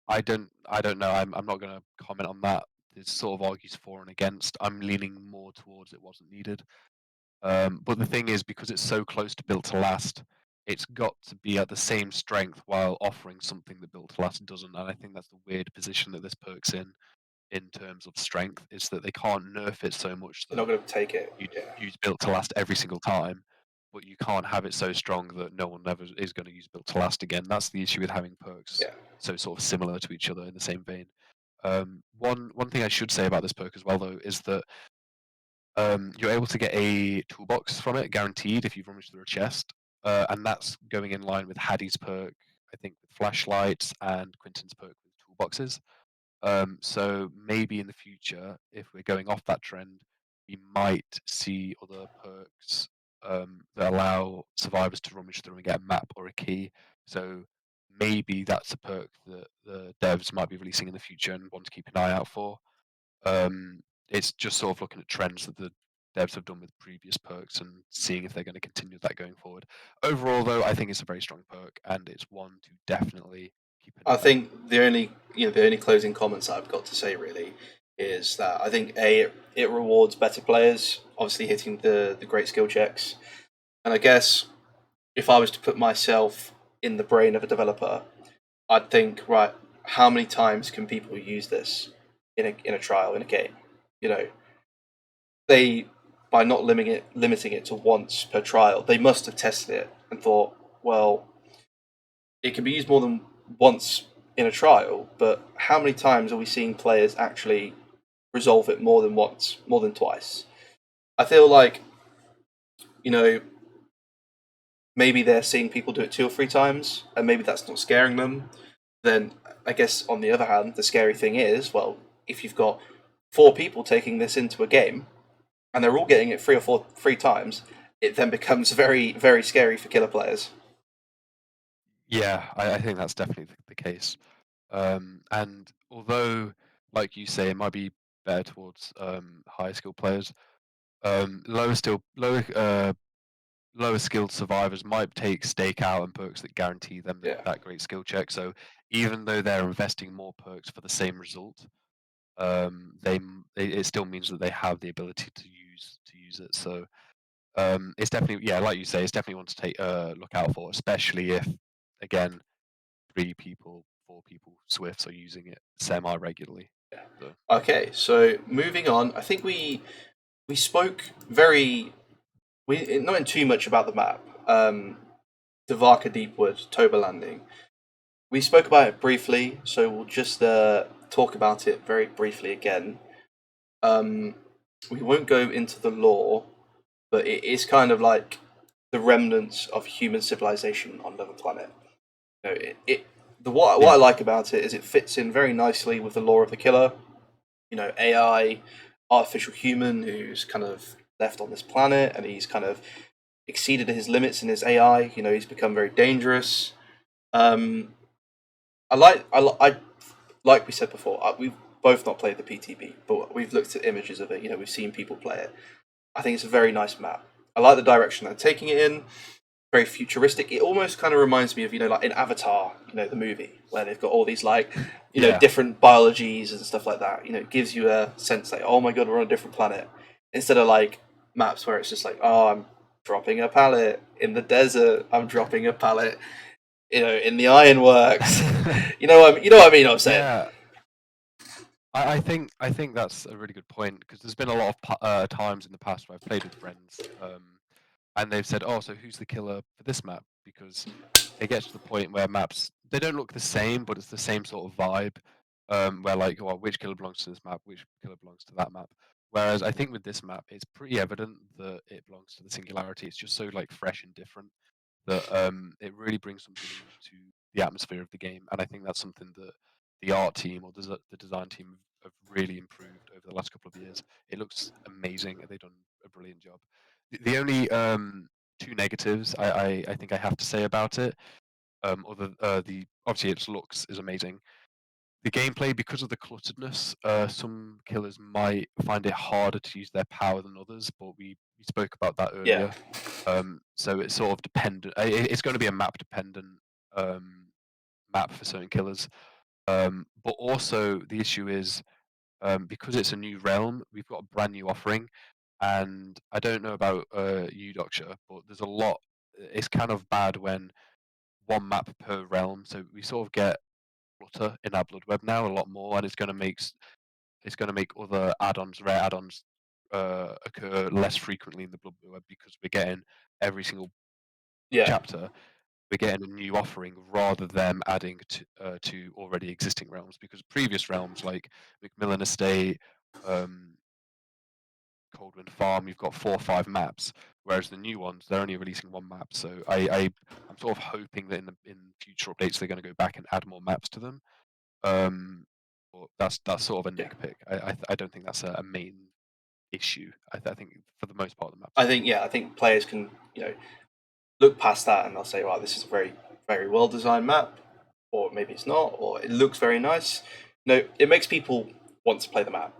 I don't know. I'm not going to comment on that. It sort of argues for and against. I'm leaning more towards it wasn't needed. But the thing is, because it's so close to built to last, it's got to be at the same strength while offering something that built to last doesn't. And I think that's the weird position that this perk's in terms of strength, is that they can't nerf it so much They're not that going to take it. you Yeah, use built to last every single time, but you can't have it so strong that no one ever is going to use built to last again. That's the issue with having perks yeah. so sort of similar to each other in the same vein. One thing I should say about this perk as well, though, is that you're able to get a toolbox from it, guaranteed, if you've rummaged through a chest, and that's going in line with Haddie's perk, I think, with flashlights, and Quinton's perk with toolboxes. So maybe in the future, if we're going off that trend, we might see other perks that allow survivors to rummage through and get a map or a key. So maybe that's a perk that the devs might be releasing in the future and want to keep an eye out for. It's just sort of looking at trends that the devs have done with previous perks and seeing if they're going to continue that going forward. Overall, though, I think it's a very strong perk and it's one to definitely keep an I eye on. think the only closing comments I've got to say really is that I think it rewards better players, obviously hitting the great skill checks, and I guess if I was to put myself in the brain of a developer, I'd think, right, how many times can people use this in a trial in a game? You know, they by not limiting it to once per trial, they must have tested it and thought, well, it can be used more than once in a trial, but how many times are we seeing players actually resolve it more than once, more than twice? I feel like, you know, maybe they're seeing people do it 2 or 3 times, and maybe that's not scaring them. Then I guess on the other hand, the scary thing is, well, if you've got 4 people taking this into a game and they're all getting it 3 times, it then becomes very, very scary for killer players. Yeah, I think that's definitely the case. And although, like you say, it might be better towards higher skill players, lower skilled survivors might take stakeout and perks that guarantee them Yeah. that great skill check. So even though they're investing more perks for the same result, it still means that they have the ability to use it. So it's definitely, yeah, like you say, it's definitely one to take look out for, especially if, again, 3 people, 4 people Swifts are using it semi regularly. So Okay, so moving on, I think we spoke very we not in too much about the map. Devaka Deepwood, Toba Landing. We spoke about it briefly, so we'll just talk about it very briefly again. Um, we won't go into the lore, but it is kind of like the remnants of human civilization on another planet. What I yeah, like about it is it fits in very nicely with the lore of the killer. AI, artificial human who's kind of left on this planet, and he's kind of exceeded his limits in his AI. He's become very dangerous. Um, I like we said before. We've both not played the PTB, but we've looked at images of it. We've seen people play it. I think it's a very nice map. I like the direction they're taking it in. Very futuristic. It almost kind of reminds me of like in Avatar, the movie where they've got all these like yeah, different biologies and stuff like that. It gives you a sense like, oh my god, we're on a different planet, instead of like maps where it's just like, oh, I'm dropping a pallet in the desert. I'm dropping a pallet, in the ironworks. You know what I mean. I'm saying. yeah. I think that's a really good point because there's been a lot of times in the past where I've played with friends, and they've said, "Oh, so who's the killer for this map?" Because it gets to the point where maps they don't look the same, but it's the same sort of vibe. Where like, well, which killer belongs to this map, which killer belongs to that map. Whereas I think with this map, it's pretty evident that it belongs to the Singularity. It's just so like fresh and different that it really brings something new to the atmosphere of the game, and I think that's something that the art team or the design team have really improved over the last couple of years. It looks amazing, and they've done a brilliant job. The only two negatives I think I have to say about it, other the obviously its looks is amazing. The gameplay, because of the clutteredness, some killers might find it harder to use their power than others, but we spoke about that Yeah, earlier. So it's sort of dependent. It's going to be a map dependent um, map for certain killers. But also the issue is because it's a new realm, we've got a brand new offering, and I don't know about you, Doctor, but there's a lot. It's kind of bad when one map per realm, so we sort of get clutter in our blood web now a lot more, and it's going to make other add-ons, rare add-ons, occur less frequently in the blood web because we're getting every single yeah, chapter we're getting a new offering rather than adding to already existing realms. Because previous realms like Macmillan Estate, um, Coldwind Farm, you've got 4 or 5 maps, whereas the new ones they're only releasing one map. So I'm sort of hoping that in future updates they're going to go back and add more maps to them. Um, but that's sort of a yeah. nitpick. I don't think that's a main. issue. I think for the most part, the map's I fine. think, yeah, I think players can, look past that and they'll say, "Wow, this is a very, very well designed map," or maybe it's not, or it looks very nice. It makes people want to play the map.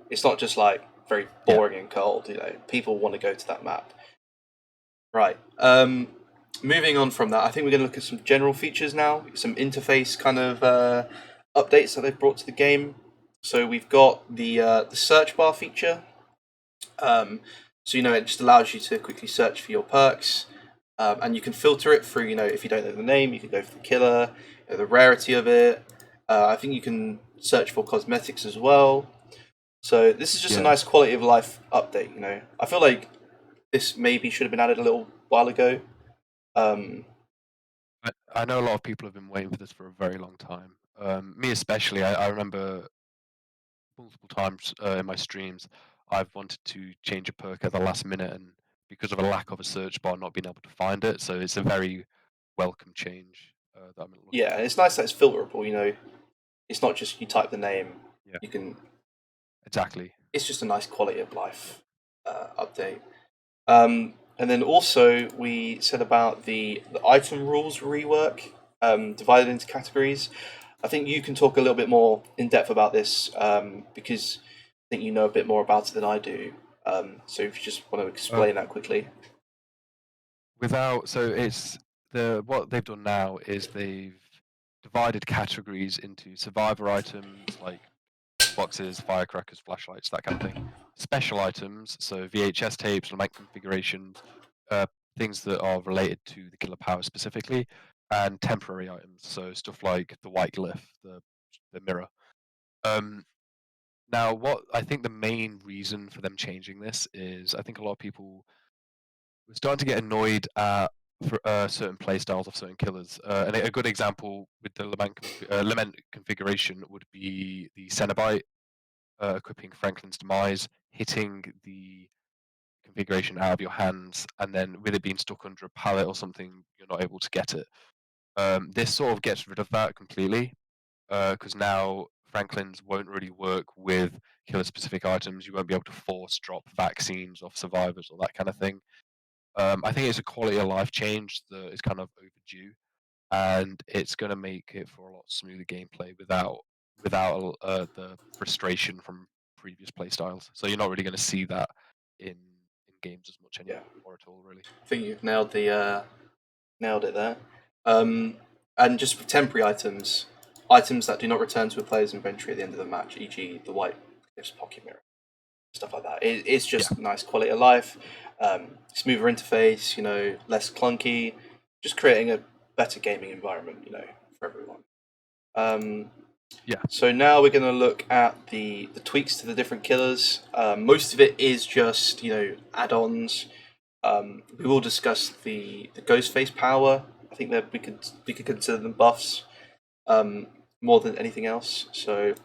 It's not just like very Yeah, boring and cold. People want to go to that map. Right. Moving on from that, I think we're going to look at some general features now, some interface kind of updates that they've brought to the game. So we've got the search bar feature. Um, so it just allows you to quickly search for your perks, and you can filter it through. If you don't know the name, you can go for the killer, the rarity of it. I think you can search for cosmetics as well. So this is just a yeah. nice quality of life update. I feel like this maybe should have been added a little while ago. Um, I know a lot of people have been waiting for this for a very long time. Me especially. I remember multiple times in my streams, I've wanted to change a perk at the last minute, and because of a lack of a search bar, not being able to find it. So it's a very welcome change that I'm looking yeah, and forward it's to. nice that it's filterable. It's not just you type the name. Yeah, You can. exactly. It's just a nice quality of life update. And then also we said about the item rules rework, divided into categories. I think you can talk a little bit more in depth about this because I think you know a bit more about it than I do. So if you just want to Uh, explain that quickly. so it's the what they've done now is they've divided categories into survivor items like boxes, firecrackers, flashlights, that kind of thing. Special items, so VHS tapes, lament configurations, uh, things that are related to the killer power specifically, and temporary items, so stuff like the white glyph, the mirror. Um, Now, what I think the main reason for them changing this is I think a lot of people were starting to get annoyed at certain playstyles of certain killers. And a good example with the lament configuration would be the Cenobite equipping Franklin's Demise, hitting the configuration out of your hands, and then with it being stuck under a pallet or something, you're not able to get it. This sort of gets rid of that completely, because now Franklin's won't really work with killer-specific items. You won't be able to force drop vaccines off survivors or that kind of thing. I think it's a quality of life change that is kind of overdue, and it's going to make it for a lot smoother gameplay without the frustration from previous playstyles. So you're not really going to see that in games as much Yeah, anymore, or at all, really. I think you've nailed it there. Um, and just for temporary items that do not return to a player's inventory at the end of the match, e.g., the white pocket mirror, stuff like that. It's Yeah, just nice quality of life, smoother interface, less clunky, just creating a better gaming environment, for everyone. Um, yeah, so now we're going to look at the tweaks to the different killers. Most of it is just add-ons. We will discuss the ghost face power. I think that we could consider them buffs um, more than anything else. So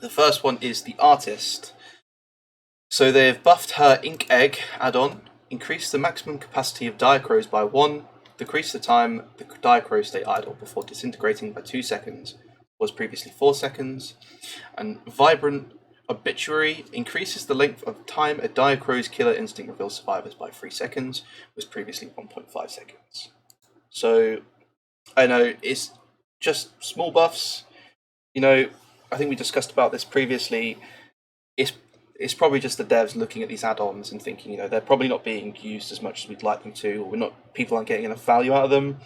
the first one is the artist. So they've buffed her Ink Egg add-on, increased the maximum capacity of diacrows by 1, decreased the time the diacrows stay idle before disintegrating by 2 seconds, was previously 4 seconds, and Vibrant Obituary increases the length of time a diacrow's killer instinct reveals survivors by 3 seconds, was previously 1.5 seconds. So I know it's just small buffs. I think we discussed about this previously. It's it's probably just the devs looking at these add-ons and thinking, they're probably not being used as much as we'd like them to, or people aren't getting enough value out of them.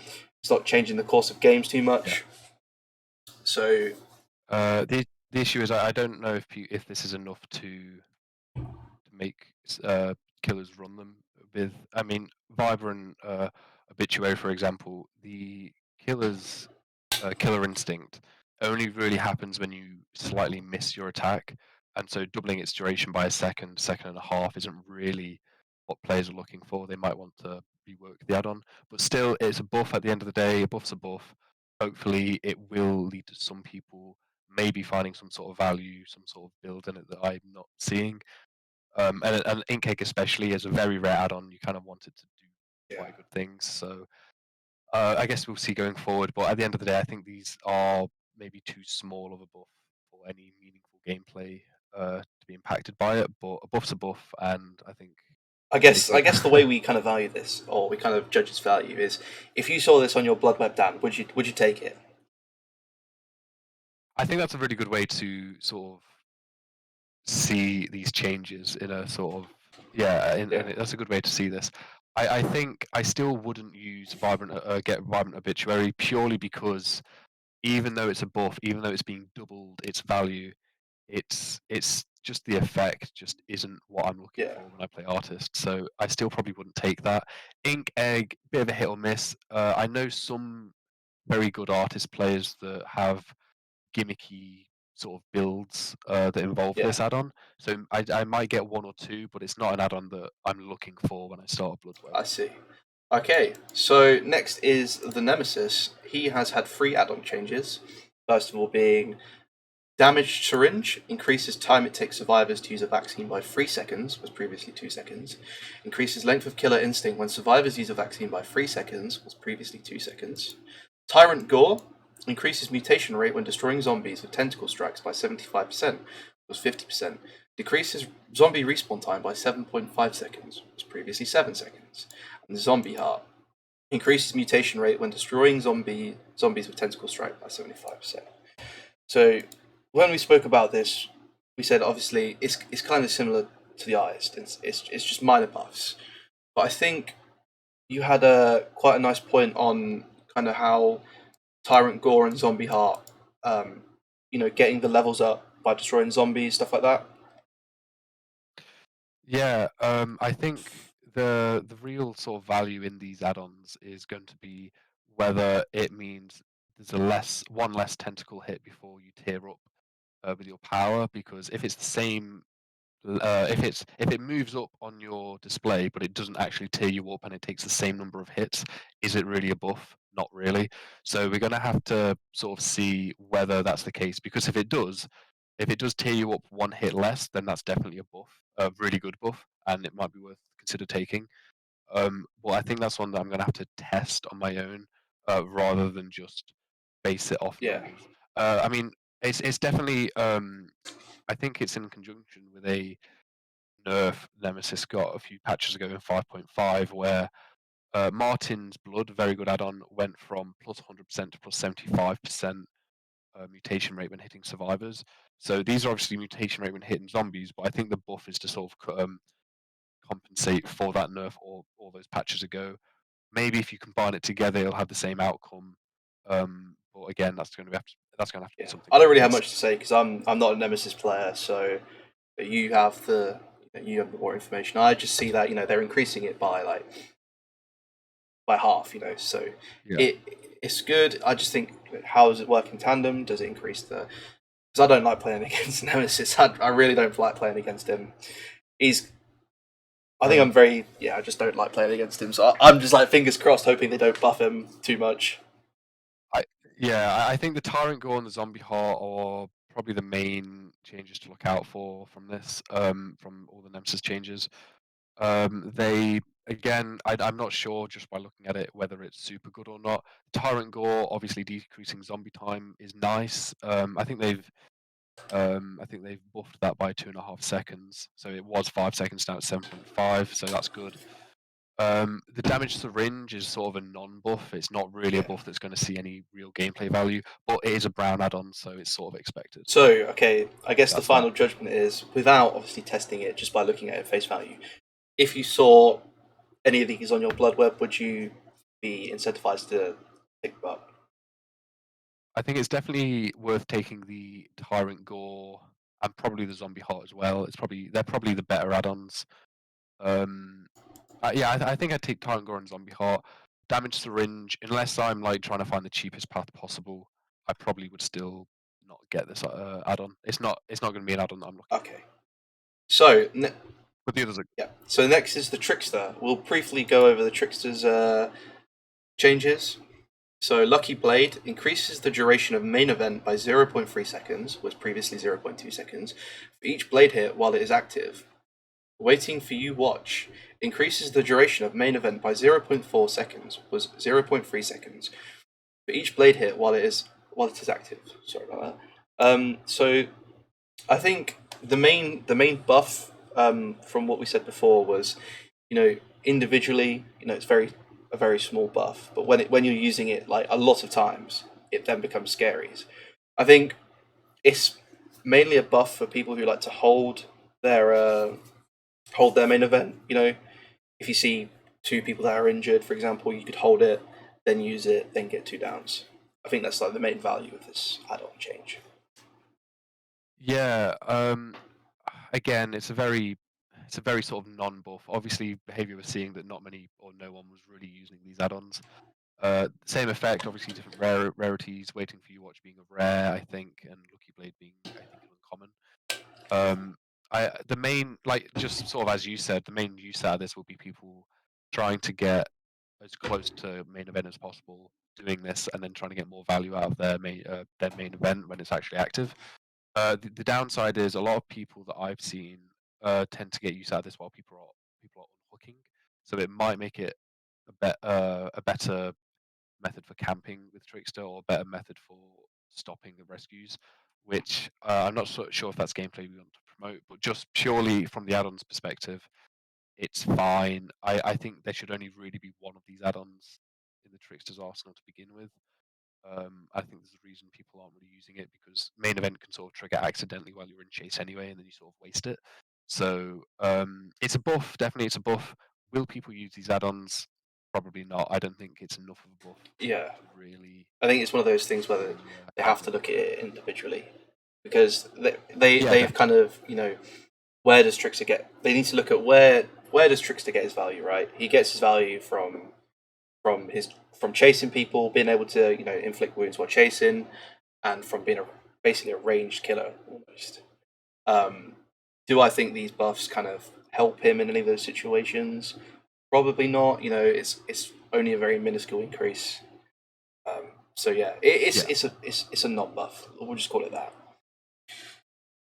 It's not changing the course of games too yeah. much. So The issue is I don't know if this is enough to make killers run them with. I mean, Vibrant Obituary, for example, the killer's killer instinct only really happens when you slightly miss your attack, and so doubling its duration by a second, second and a half isn't really what players are looking for. They might want to rework the add-on, but still, it's a buff at the end of the day. A buff's a buff. Hopefully, it will lead to some people maybe finding some sort of value, some sort of build in it that I'm not seeing. And Inkcake especially is a very rare add-on. You kind of want it to do yeah, quite good things. So I guess we'll see going forward. But at the end of the day, I think these are maybe too small of a buff for any meaningful gameplay to be impacted by it. But a buff's a buff, and I think I take guess it. the way we kind of value this, or we kind of judge its value, is if you saw this on your blood web, Dan, would you take it? I think that's a really good way to sort of see these changes in a sort of and that's a good way to see this. I think I still wouldn't use get vibrant obituary purely because even though it's a buff, even though it's being doubled its value, it's just the effect just isn't what I'm looking Yeah, for when I play artist. So I still probably wouldn't take that. Ink egg, bit of a hit or miss. I know some very good artist players that have gimmicky sort of builds that involve yeah, this add-on. So I might get one or two, but it's not an add-on that I'm looking for when I start a Bloodweb. I see. Okay, so next is the Nemesis. He has had 3 add-on changes. First of all, being damaged syringe increases time it takes survivors to use a vaccine by 3 seconds, was previously 2 seconds. Increases length of killer instinct when survivors use a vaccine by 3 seconds, was previously 2 seconds. Tyrant Gore increases mutation rate when destroying zombies with tentacle strikes by 75%, was 50%. Decreases zombie respawn time by 7.5 seconds, was previously 7 seconds. And Zombie Heart increases mutation rate when destroying zombies with tentacle strike by 75%. So when we spoke about this, we said obviously it's kind of similar to the eyes. It's just minor buffs, but I think you had a quite a nice point on kind of how Tyrant Gore and Zombie Heart, getting the levels up by destroying zombies, stuff like that. Yeah, I think the real sort of value in these add-ons is going to be whether it means there's one less tentacle hit before you tear up with your power. Because if it's the same if it moves up on your display but it doesn't actually tear you up and it takes the same number of hits, is it really a buff? Not really. So we're going to have to sort of see whether that's the case, because if it does tear you up one hit less, then that's definitely a buff, a really good buff, and it might be worth consider taking. Well, I think that's one that I'm going to have to test on my own rather than just base it off Yeah, numbers. I mean, it's definitely I think it's in conjunction with a nerf Nemesis got a few patches ago in 5.5, where Martin's Blood, very good add-on, went from plus 100% to plus 75% mutation rate when hitting survivors. So these are obviously mutation rate when hitting zombies, but I think the buff is to sort of compensate for that nerf all those patches ago. Maybe if you combine it together, it'll have the same outcome. But again, that's going to have to be yeah. something I we don't really have test. much to say because I'm not a Nemesis player, so you have the more information. I just see that they're increasing it by half, so Yeah. it it's good. I just think, how does it work in tandem? Does it increase the? Because I don't like playing against Nemesis. I really don't like playing against him. He's. I think I'm very. Yeah, I just don't like playing against him. So I'm just like fingers crossed, hoping they don't buff him too much. I yeah, I think the Tyrant Gore and the Zombie Heart are probably the main changes to look out for from this, from all the Nemesis changes. They again, I'm not sure just by looking at it whether it's super good or not. Tyrant Gore, obviously decreasing zombie time is nice. I think they've buffed that by 2.5 seconds. So it was 5 seconds, now it's 7.5. So that's good. The damage syringe is sort of a non-buff. It's not really a Yeah. buff that's going to see any real gameplay value, but it is a brown add-on, so it's sort of expected. So okay, I guess the That's that. final judgment is, without obviously testing it, just by looking at it face value. If you saw any of these on your blood web, would you be incentivized to pick them up? I think it's definitely worth taking the Tyrant Gore and probably the Zombie Heart as well. They're probably the better add-ons. Um, yeah, I think I'd take Tyrant Gore and Zombie Heart. Damage Syringe, unless I'm like trying to find the cheapest path possible, I probably would still not get this add-on. It's not going to be an add-on that I'm looking for. Okay. So But the others are yeah. So next is the Trickster. We'll briefly go over the Trickster's changes. So Lucky Blade increases the duration of main event by 0.3 seconds, was previously 0.2 seconds, for each blade hit while it is active. Waiting for You Watch increases the duration of main event by 0.4 seconds, was 0.3 seconds, for each blade hit while it is active. Sorry about that. So I think the main buff from what we said before was, individually, it's a very small buff, but when you're using it like a lot of times, it then becomes scary. I think it's mainly a buff for people who like to hold their main event. If you see two people that are injured, for example, you could hold it, then use it, then get two downs. I think that's like the main value of this add-on change. Yeah. Again, it's a very sort of non-buff. Obviously, behavior was seeing that not many or no one was really using these add-ons. Same effect, obviously different rarities. Waiting for you watch being a rare, I think, and Lucky Blade being, I think, an uncommon. The main, like, just sort of as you said, the main use out of this will be people trying to get as close to main event as possible, doing this, and then trying to get more value out of their main event when it's actually active. The downside is a lot of people that I've seen tend to get use out of this while people are unhooking, so it might make it a better method for camping with Trickster or a better method for stopping the rescues, which I'm not sure if that's gameplay we want to promote, but just purely from the add-ons perspective, it's fine. I think there should only really be one of these add-ons in the Trickster's arsenal to begin with. I think there's a reason people aren't really using it because main event can sort of trigger accidentally while you're in chase anyway, and then you sort of waste it. So it's a buff, definitely it's a buff. Will people use these add-ons? Probably not. I don't think it's enough of a buff Yeah, to really, I think it's one of those things where they have to activate. look at it individually, because they Yeah, they've kind of, where does Trickster get? They need to look at where does Trickster get his value, right? He gets his value from chasing people, being able to inflict wounds while chasing, and from being basically a ranged killer almost. Um, do I think these buffs kind of help him in any of those situations? Probably not. It's only a very minuscule increase. So yeah, yeah, it's a non buff. We'll just call it that.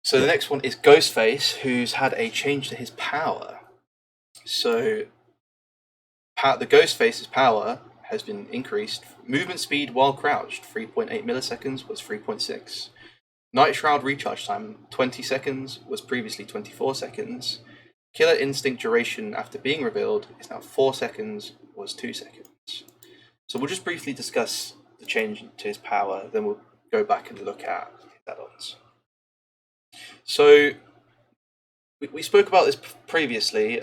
So the yeah. next one is Ghostface, who's had a change to his power. So the Ghostface's power has been increased. Movement speed while crouched, 3.8 milliseconds was 3.6. Night Shroud recharge time, 20 seconds was previously 24 seconds. Killer Instinct duration after being revealed is now 4 seconds, was 2 seconds. So we'll just briefly discuss the change to his power, then we'll go back and look at his add-ons. So we spoke about this previously.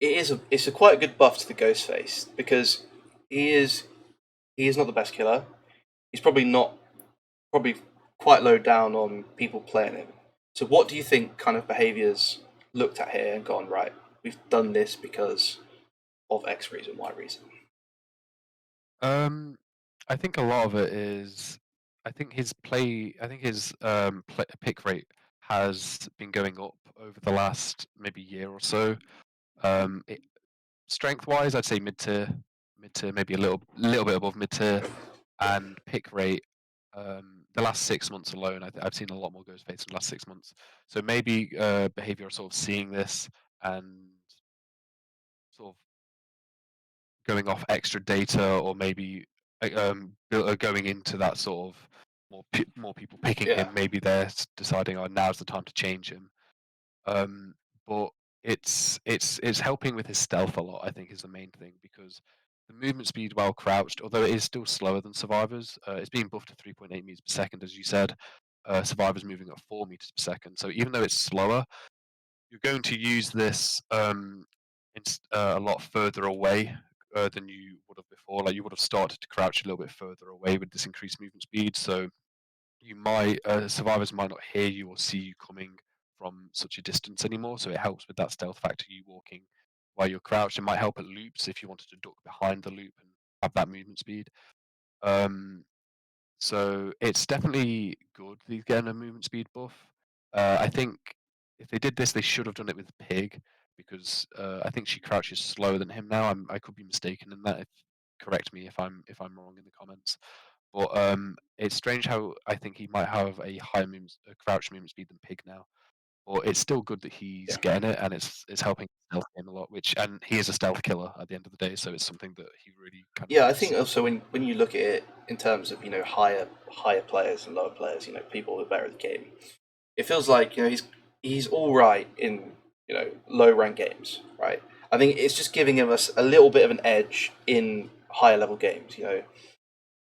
It's a quite a good buff to the Ghostface because he is he is not the best killer. He's probably quite low down on people playing him. So what do you think kind of behaviors looked at here and gone, right, we've done this because of X reason, Y reason? Um, I think a lot of it is, I think his pick rate has been going up over the last maybe year or so. It, strength wise, I'd say mid to maybe a little bit above mid tier, and pick rate. The last 6 months alone, I've seen a lot more Ghostface in the last 6 months. So maybe behavior are sort of seeing this and sort of going off extra data, or maybe going into that sort of more people picking Yeah, him. Maybe they're deciding, oh, now's the time to change him. Um, but it's helping with his stealth a lot. I think is the main thing because the movement speed while crouched, although it is still slower than Survivors, it's being buffed to 3.8 meters per second, as you said. Survivors moving at 4 meters per second. So even though it's slower, you're going to use this a lot further away than you would have before. Like you would have started to crouch a little bit further away with this increased movement speed. So you might survivors might not hear you or see you coming from such a distance anymore. So it helps with that stealth factor. You walking while you're crouched. It might help at loops if you wanted to duck behind the loop and have that movement speed. Um, so it's definitely good that he's getting a movement speed buff. I think if they did this, they should have done it with Pig because I think she crouches slower than him now. I could be mistaken in that. Correct me if I'm wrong in the comments. But it's strange how I think he might have a higher crouch movement speed than Pig now. But it's still good that he's yeah, getting it, and it's helping stealth game a lot. And he is a stealth killer at the end of the day, so it's something that he really kind of yeah. I needs. think also when you look at it in terms of higher players and lower players, people who are better at the game, it feels like he's all right in low rank games, right? I think it's just giving him us a little bit of an edge in higher level games,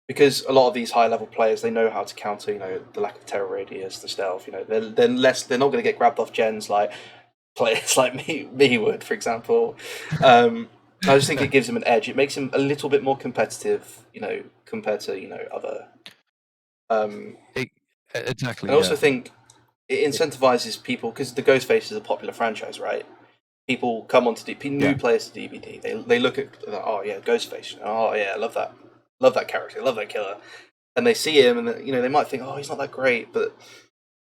because a lot of these high level players they know how to counter, the lack of terror radius, the stealth. They're not going to get grabbed off gens like players like me would, for example. I just think it gives him an edge. It makes him a little bit more competitive, compared to other. Um, It, exactly, I also yeah. think it incentivizes people because the Ghostface is a popular franchise, right? People come onto new Yeah. players to DBD. They look at, oh yeah, Ghostface. Oh yeah, I love that character. I love that killer. And they see him, and they might think, oh, he's not that great, but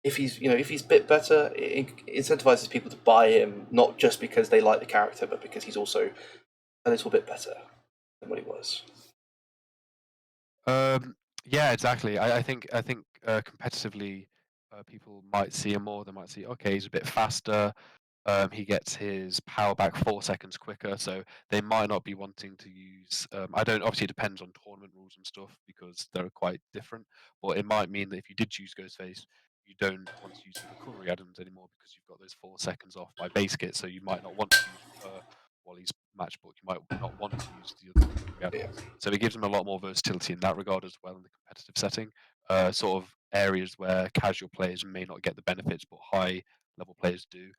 if he's a bit better, it incentivizes people to buy him not just because they like the character, but because he's also a little bit better than what he was. Um, yeah, exactly. I think competitively, people might see him more. They might see, okay, he's a bit faster. He gets his power back 4 seconds quicker, so they might not be wanting to use. I don't. Obviously, it depends on tournament rules and stuff because they're quite different. But it might mean that if you did choose Ghostface, you don't want to use the recovery add-ons anymore because you've got those 4 seconds off by base kit. So you might not want to use Wally's matchbook. You might not want to use the other recovery Yeah, add-ons. So it gives them a lot more versatility in that regard as well in the competitive setting. Sort of areas where casual players may not get the benefits, but high level players do.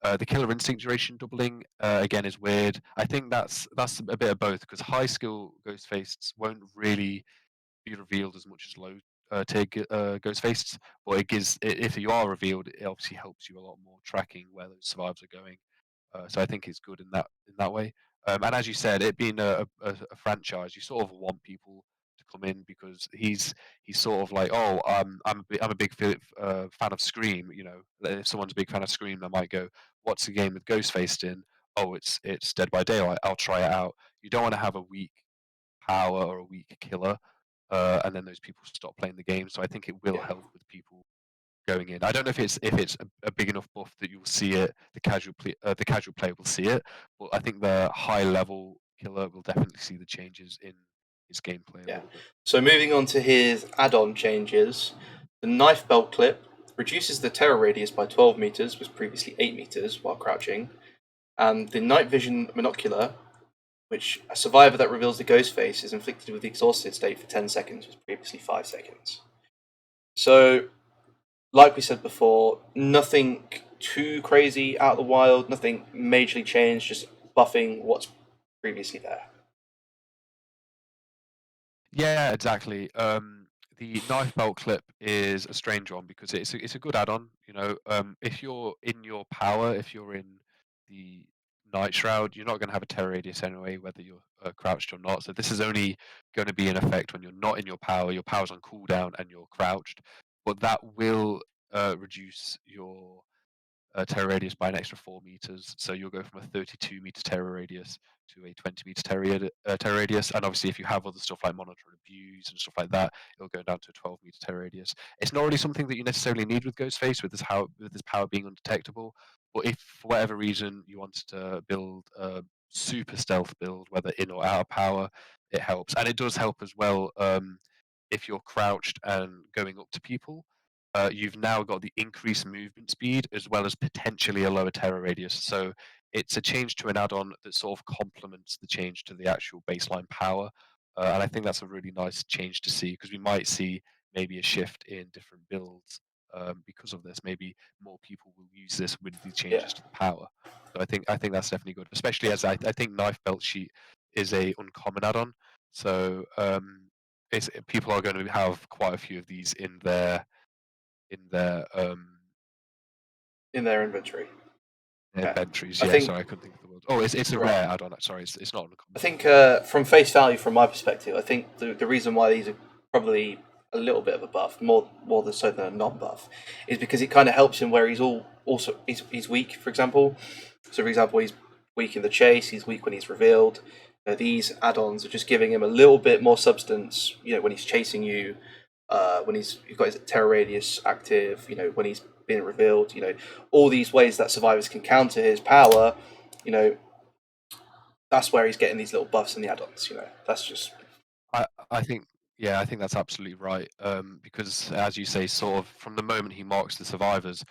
The killer instinct duration doubling again is weird. I think that's a bit of both because high skill ghost faces won't really be revealed as much as low tier ghost faces, but it gives if you are revealed, it obviously helps you a lot more tracking where those survivors are going. So I think it's good in that way. And as you said, it being a franchise, you sort of want people to come in because he's sort of like, oh, I'm a big fan of Scream. You know, if someone's a big fan of Scream, they might go, "What's the game with Ghostface in?" Oh, it's Dead by Daylight. I'll try it out. You don't want to have a weak power or a weak killer, and then those people stop playing the game. So I think it will yeah, help with people going in. I don't know if it's a big enough buff that you'll see it. The casual player will see it, but I think the high level killer will definitely see the changes in his gameplay a yeah. little bit. So moving on to his add-on changes, the knife belt clip reduces the terror radius by 12 meters, was previously 8 meters while crouching, and the night vision monocular, which a survivor that reveals the ghost face is inflicted with the exhausted state for 10 seconds, was previously 5 seconds. So, like we said before, nothing too crazy out of the wild, nothing majorly changed, just buffing what's previously there. Yeah, exactly. The knife belt clip is a strange one because it's a good add-on. You know, if you're in your power, if you're in the night shroud, you're not going to have a terror radius anyway, whether you're crouched or not. So this is only going to be in effect when you're not in your power. Your power's on cooldown and you're crouched, but that will reduce your terror radius by an extra 4 meters. So you'll go from a 32-meter terror radius to a 20-meter terror radius. And obviously, if you have other stuff like monitor and abuse and stuff like that, it'll go down to a 12-meter terror radius. It's not really something that you necessarily need with Ghostface, with this power being undetectable. But if for whatever reason you wanted to build a super stealth build, whether in or out of power, it helps. And it does help as well if you're crouched and going up to people, you've now got the increased movement speed as well as potentially a lower terror radius. So it's a change to an add-on that sort of complements the change to the actual baseline power. And I think that's a really nice change to see because we might see maybe a shift in different builds because of this. Maybe more people will use this with the Yeah, changes to the power. So I think that's definitely good, especially as I think Knife Belt Sheet is a uncommon add-on. So people are going to have quite a few of these in in their inventory. their Yeah, inventories. I Yeah, think sorry, I couldn't think of the word. Oh, it's a right. rare add-on. Sorry, it's not I uncommon. think from face value, from my perspective, I think the reason why these are probably a little bit of a buff, more than so than a non-buff, is because it kind of helps him where he's weak. For example, for example, he's weak in the chase. He's weak when he's revealed. These add-ons are just giving him a little bit more substance. When he's chasing you, when you've got his terror radius active. When he's being revealed. All these ways that survivors can counter his power. You know, that's where he's getting these little buffs in the add-ons. That's just I think Yeah, I think that's absolutely right. Because as you say, sort of from the moment he marks the survivors,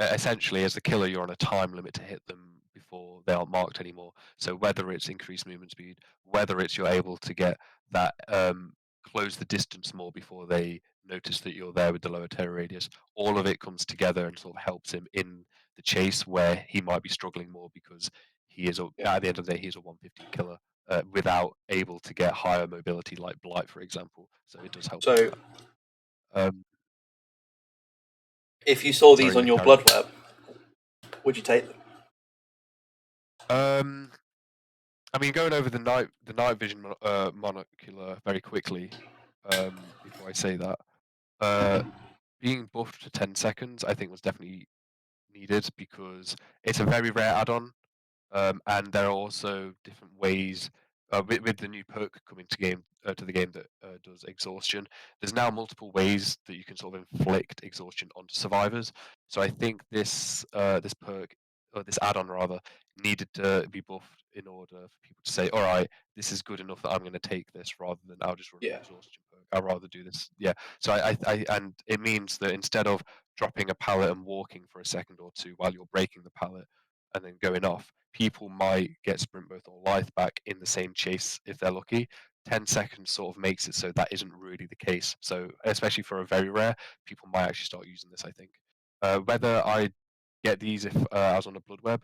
essentially, as the killer, you're on a time limit to hit them before they aren't marked anymore. So whether it's increased movement speed, whether it's you're able to get that close the distance more before they notice that you're there with the lower terror radius, all of it comes together and sort of helps him in the chase where he might be struggling more because he is Yeah. at the end of the day he's a 115 killer without able to get higher mobility like Blight, for example. So it does help him with So that. Um, if you saw these sorry, on yeah, your carry on. blood web, would you take them? Um, I mean, going over the night vision monocular very quickly, before I say that, uh, being buffed to 10 seconds, I think was definitely needed because it's a very rare add-on. And there are also different ways with the new perk coming to the game that does exhaustion. There's now multiple ways that you can sort of inflict exhaustion onto survivors. So I think this perk or this add-on rather needed to be buffed in order for people to say, all right, this is good enough that I'm going to take this rather than I'll just run an Yeah. exhaustion perk. I'd rather do this. Yeah. So I and it means that instead of dropping a pallet and walking for a second or two while you're breaking the pallet and then going off, people might get sprint both or life back in the same chase if they're lucky. 10 seconds sort of makes it so that isn't really the case. So, especially for a very rare, people might actually start using this, I think. Whether I get these if I was on a blood web,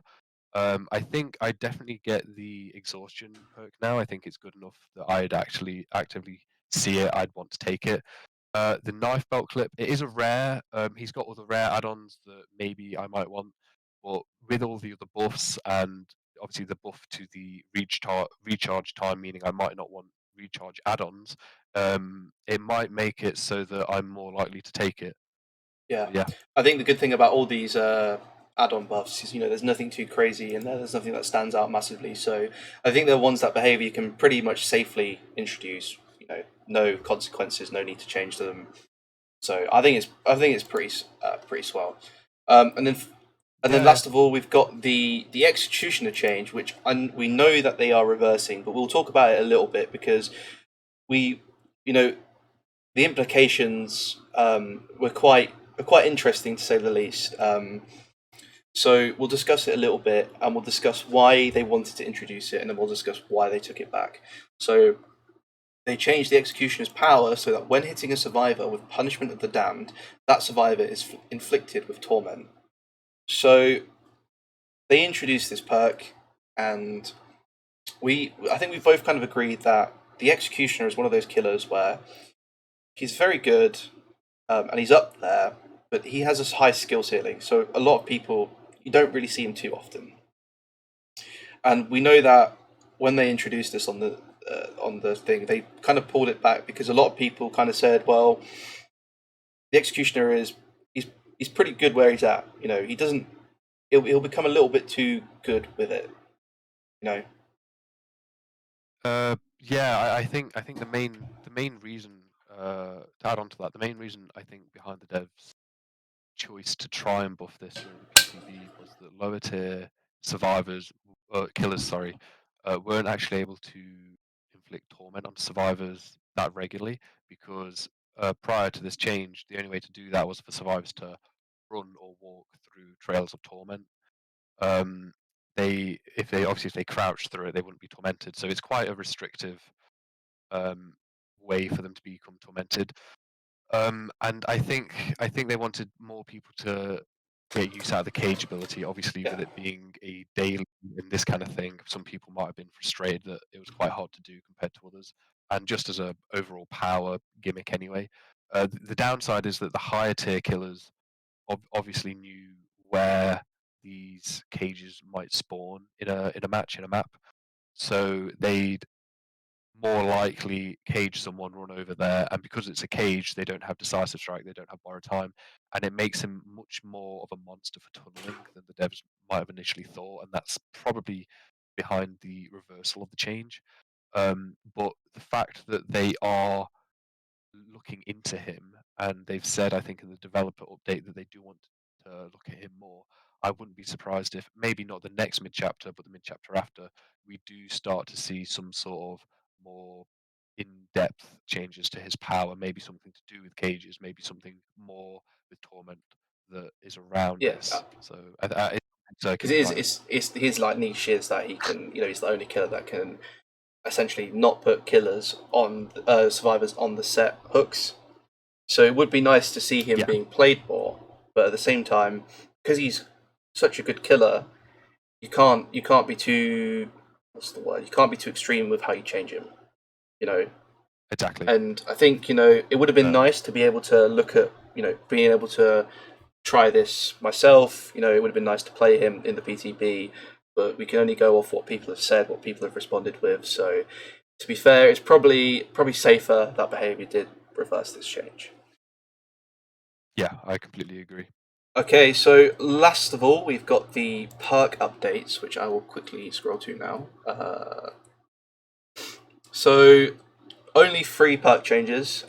I think I definitely get the exhaustion perk now. I think it's good enough that I'd actually actively see it. I'd want to take it. The knife belt clip, it is a rare. He's got other rare add-ons that maybe I might want, but with all the other buffs and obviously the buff to the recharge time, meaning I might not want recharge add-ons, it might make it so that I'm more likely to take it. Yeah, So yeah, I think the good thing about all these add-on buffs is there's nothing too crazy in there. There's nothing that stands out massively. So I think they're ones that behavior you can pretty much safely introduce. No consequences, no need to change them. So I think it's pretty swell. And then yeah, last of all, we've got the executioner change, which we know that they are reversing, but we'll talk about it a little bit because we you know the implications were quite interesting to say the least. So we'll discuss it a little bit, and we'll discuss why they wanted to introduce it, and then we'll discuss why they took it back. So they changed the executioner's power so that when hitting a survivor with punishment of the damned, that survivor is inflicted with torment. So they introduced this perk, and I think we both kind of agreed that the executioner is one of those killers where he's very good, and he's up there, but he has a high skill ceiling. So a lot of people you don't really see him too often, and we know that when they introduced this on the thing, they kind of pulled it back because a lot of people kind of said, well, the executioner is he's pretty good where he's at. He doesn't. He'll become a little bit too good with it. You know. yeah. I think the main reason to add on to that, the main reason I think behind the devs choice to try and buff this during the PTB was that lower tier survivors, killers, sorry, weren't actually able to inflict torment on survivors that regularly because prior to this change, the only way to do that was for survivors to run or walk through trails of torment. Um, if they crouched through it, they wouldn't be tormented. So it's quite a restrictive um, way for them to become tormented. And I think they wanted more people to get use out of the cage ability. Obviously, Yeah. with it being a daily and this kind of thing, some people might have been frustrated that it was quite hard to do compared to others. And just as a overall power gimmick, anyway. The downside is that the higher tier killers obviously knew where these cages might spawn in a match in a map, so they'd more likely cage someone, run over there, and because it's a cage, they don't have decisive strike, they don't have borrowed time, and it makes him much more of a monster for tunneling than the devs might have initially thought, and that's probably behind the reversal of the change. But the fact that they are looking into him, and they've said, I think, in the developer update that they do want to look at him more. I wouldn't be surprised if maybe not the next mid chapter, but the mid chapter after, we do start to see some sort of more in-depth changes to his power, maybe something to do with cages, maybe something more with torment that is around Yeah, this. So it's because circular fire. it's his like niche is that he can, he's the only killer that can essentially not put killers on survivors on the set hooks. So it would be nice to see him Yeah, being played more, but at the same time, because he's such a good killer, you can't be too, what's the word? You can't be too extreme with how you change him. You know, exactly. and I think it would have been Um, nice to be able to look at being able to try this myself. It would have been nice to play him in the PTB, but we can only go off what people have said, what people have responded with. So to be fair, it's probably safer that behaviour did reverse this change. yeah, I completely agree. Okay, so last of all, we've got the perk updates, which I will quickly scroll to now. So only three perk changes,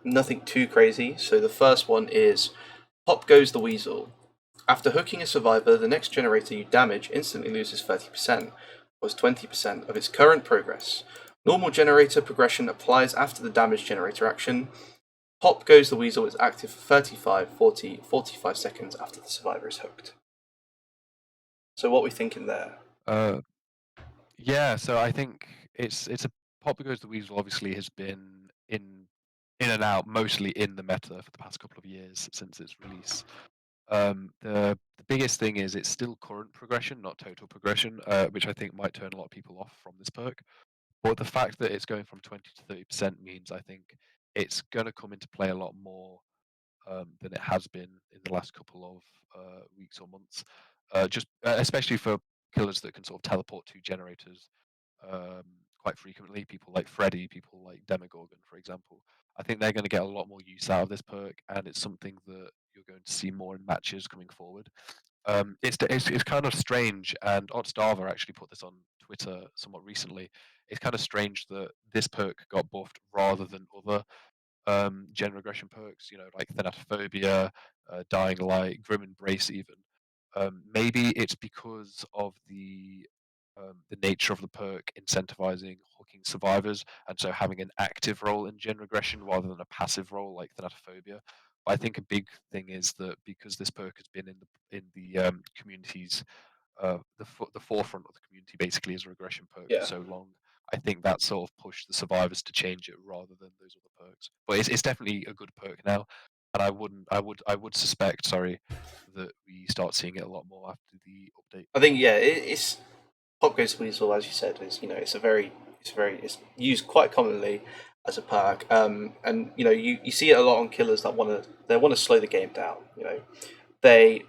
nothing too crazy. So the first one is Pop Goes the Weasel. After hooking a survivor, the next generator you damage instantly loses 30%, or 20% of its current progress. Normal generator progression applies after the damage generator action. Pop Goes the Weasel is active for 35, 40, 45 seconds after the survivor is hooked. So what are we thinking there? Uh, yeah, so I think it's a Pop Goes the Weasel obviously has been in and out mostly in the meta for the past couple of years since its release. The biggest thing is it's still current progression, not total progression, which I think might turn a lot of people off from this perk. But the fact that it's going from 20 to 30% means I think it's going to come into play a lot more than it has been in the last couple of weeks or months. Just especially for killers that can sort of teleport to generators um, quite frequently. People like Freddy, people like Demogorgon, for example. I think they're going to get a lot more use out of this perk, and it's something that you're going to see more in matches coming forward. It's kind of strange, and Oddstava actually put this on Twitter somewhat recently. It's kind of strange that this perk got buffed rather than other gen regression perks, like Thanatophobia, Dying Light, Grim Embrace even. Maybe it's because of the nature of the perk incentivizing hooking survivors, and so having an active role in gen regression rather than a passive role like Thanatophobia. But I think a big thing is that because this perk has been in the community's the forefront of the community basically as a regression perk for Yeah, so long. I think that sort of pushed the survivors to change it rather than those other perks. But it's definitely a good perk now, and I would suspect, sorry, that we start seeing it a lot more after the update. I think it's Pop Goes the Weasel, as you said, is it's used quite commonly as a perk, and you see it a lot on killers that want to slow the game down. They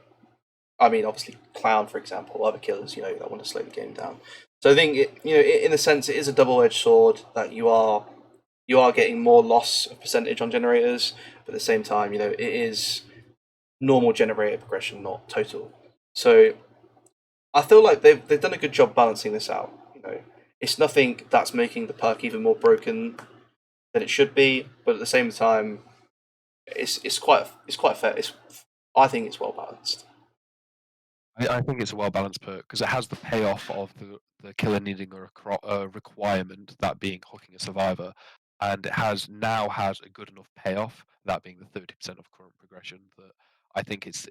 I mean, obviously, Clown, for example, other killers, that want to slow the game down. So I think in a sense, it is a double-edged sword that you are getting more loss of percentage on generators, but at the same time, it is normal generator progression, not total. So I feel like they've done a good job balancing this out. It's nothing that's making the perk even more broken than it should be, but at the same time, it's quite fair. I think it's well balanced. I think it's a well balanced perk because it has the payoff of the killer needing a requirement, that being hooking a survivor, and it has a good enough payoff, that being the 30% of current progression. That I think it's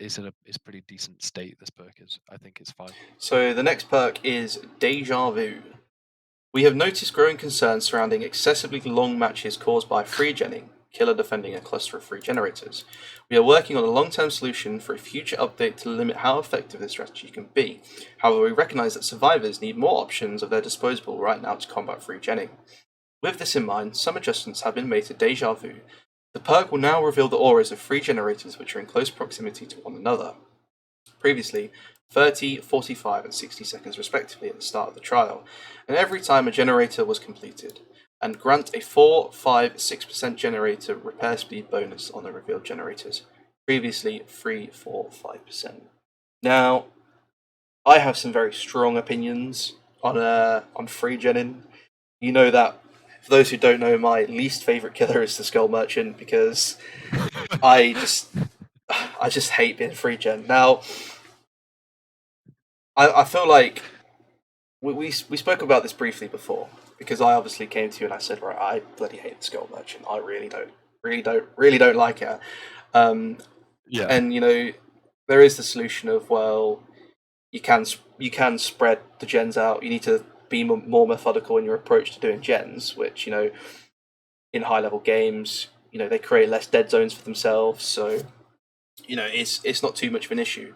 pretty decent state. This perk is. I think it's fine. So the next perk is Deja Vu. We have noticed growing concerns surrounding excessively long matches caused by free genning, killer defending a cluster of free generators. We are working on a long-term solution for a future update to limit how effective this strategy can be. However, we recognise that survivors need more options of their disposal right now to combat free genning. With this in mind, some adjustments have been made to Deja Vu. The perk will now reveal the auras of free generators which are in close proximity to one another. Previously, 30, 45, and 60 seconds respectively at the start of the trial, and every time a generator was completed, and grant a 4, 5, 6% generator repair speed bonus on the revealed generators. Previously, 3, 4, 5%. Now, I have some very strong opinions on free genning. You know that, for those who don't know, my least favourite killer is the Skull Merchant because I just I just hate being free gen. Now, I feel like we spoke about this briefly before. because I obviously came to you and I said, right, I bloody hate the Skull Merchant. I really don't like it. Um, Yeah. and there is the solution of, well, you can spread the gens out. You need to be more methodical in your approach to doing gens, which in high level games, they create less dead zones for themselves. So it's not too much of an issue.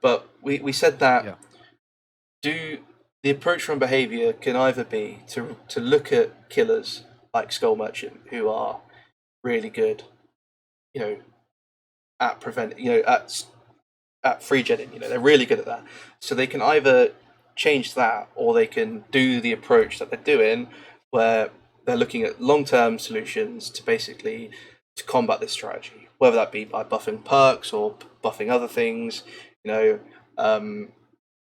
But we said that Yeah. do the approach from behavior can either be to look at killers like Skull Merchant who are really good, you know, at prevent, at free jetting. They're really good at that. So they can either change that, or they can do the approach that they're doing, where they're looking at long-term solutions to basically to combat this strategy, whether that be by buffing perks or buffing other things. You know,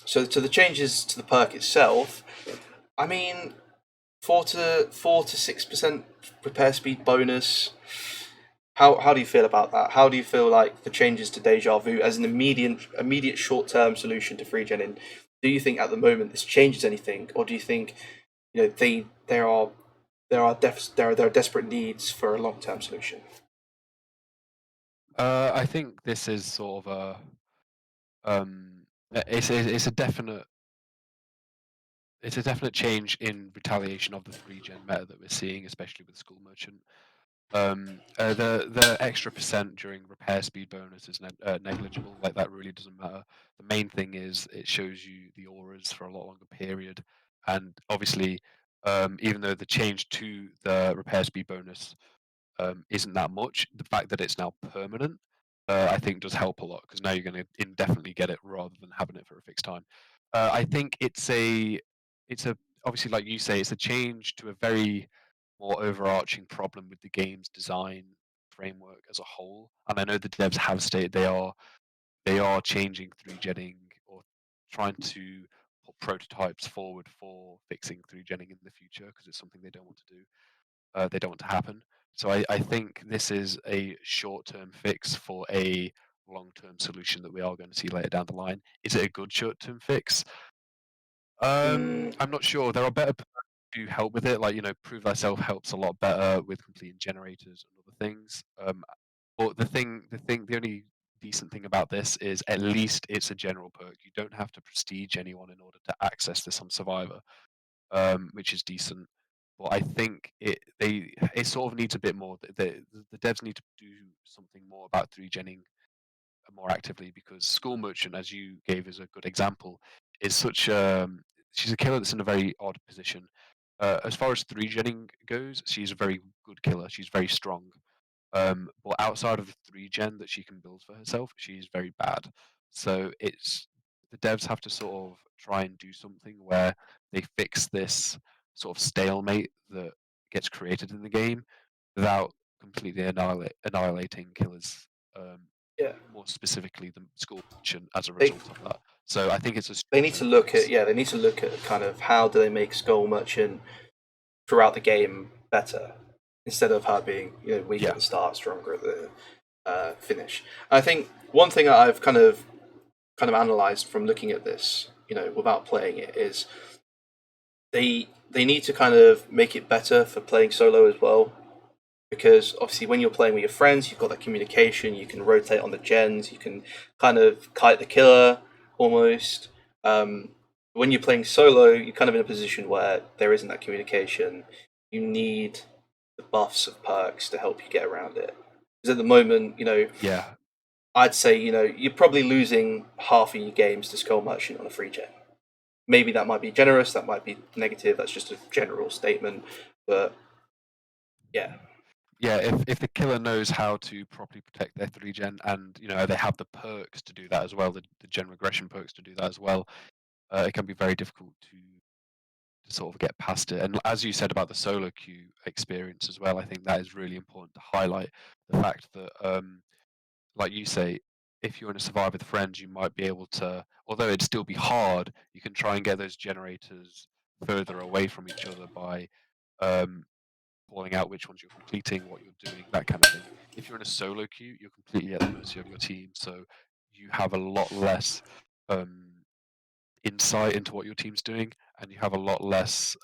so to the changes to the perk itself, I mean, 4 to 6% repair speed bonus. How do you feel about that? How do you feel like the changes to Deja Vu as an immediate short term solution to free genning? Do you think at the moment this changes anything, or do you think there are desperate needs for a long term solution? I think this is sort of it's a definite change in retaliation of the 3 gen meta that we're seeing, especially with School Merchant. The extra percent during repair speed bonus is negligible. Like, that really doesn't matter. The main thing is it shows you the auras for a lot longer period, and obviously, even though the change to the repair speed bonus isn't that much, the fact that it's now permanent, I think does help a lot, because now you're going to indefinitely get it rather than having it for a fixed time. I think it's a obviously, like you say, it's a change to a very more overarching problem with the game's design framework as a whole. And I know the devs have stated they are changing 3 genning, or trying to put prototypes forward for fixing 3 genning in the future, because it's something they don't want to do. They don't want to happen. So I think this is a short-term fix for a long-term solution that we are going to see later down the line. Is it a good short-term fix? Mm, I'm not sure. There are better perks to help with it, like, prove thyself helps a lot better with completing generators and other things. But the only decent thing about this is at least it's a general perk. You don't have to prestige anyone in order to access this on Survivor, which is decent. But I think it sort of needs a bit more. The devs need to do something more about 3 genning more actively, because School Merchant, as you gave as a good example, is such she's a killer that's in a very odd position. As far as 3 genning goes, she's a very good killer. She's very strong. But outside of the 3 gen that she can build for herself, she's very bad. So it's the devs have to sort of try and do something where they fix this sort of stalemate that gets created in the game without completely annihilating killers. yeah, More specifically, the School Merchant as a they result of that. So I think it's a they need to short-term look at fix. yeah they need to look at kind of how do they make Skull Merchant throughout the game better, instead of her being weak at Yeah, the start, stronger at the finish. I think one thing that I've kind of analyzed from looking at this, without playing it, is they need to kind of make it better for playing solo as well. Because obviously, when you're playing with your friends, you've got that communication. You can rotate on the gens. You can kind of kite the killer almost. When you're playing solo, you're kind of in a position where there isn't that communication. You need the buffs of perks to help you get around it. Because at the moment, yeah, I'd say you're probably losing half of your games to Skull Merchant on a free gen. Maybe that might be generous. That might be negative. That's just a general statement. But yeah, yeah. If the killer knows how to properly protect their 3 gen, and they have the perks to do that as well, the gen regression perks to do that as well, it can be very difficult to sort of get past it. And as you said about the solo queue experience as well, I think that is really important to highlight the fact that, like you say, if you're in a survive with friends, you might be able to, although it'd still be hard, you can try and get those generators further away from each other by um, calling out which ones you're completing, what you're doing, that kind of thing. If you're in a solo queue, you're completely at the mercy of your team, so you have a lot less um, insight into what your team's doing, and you have a lot less.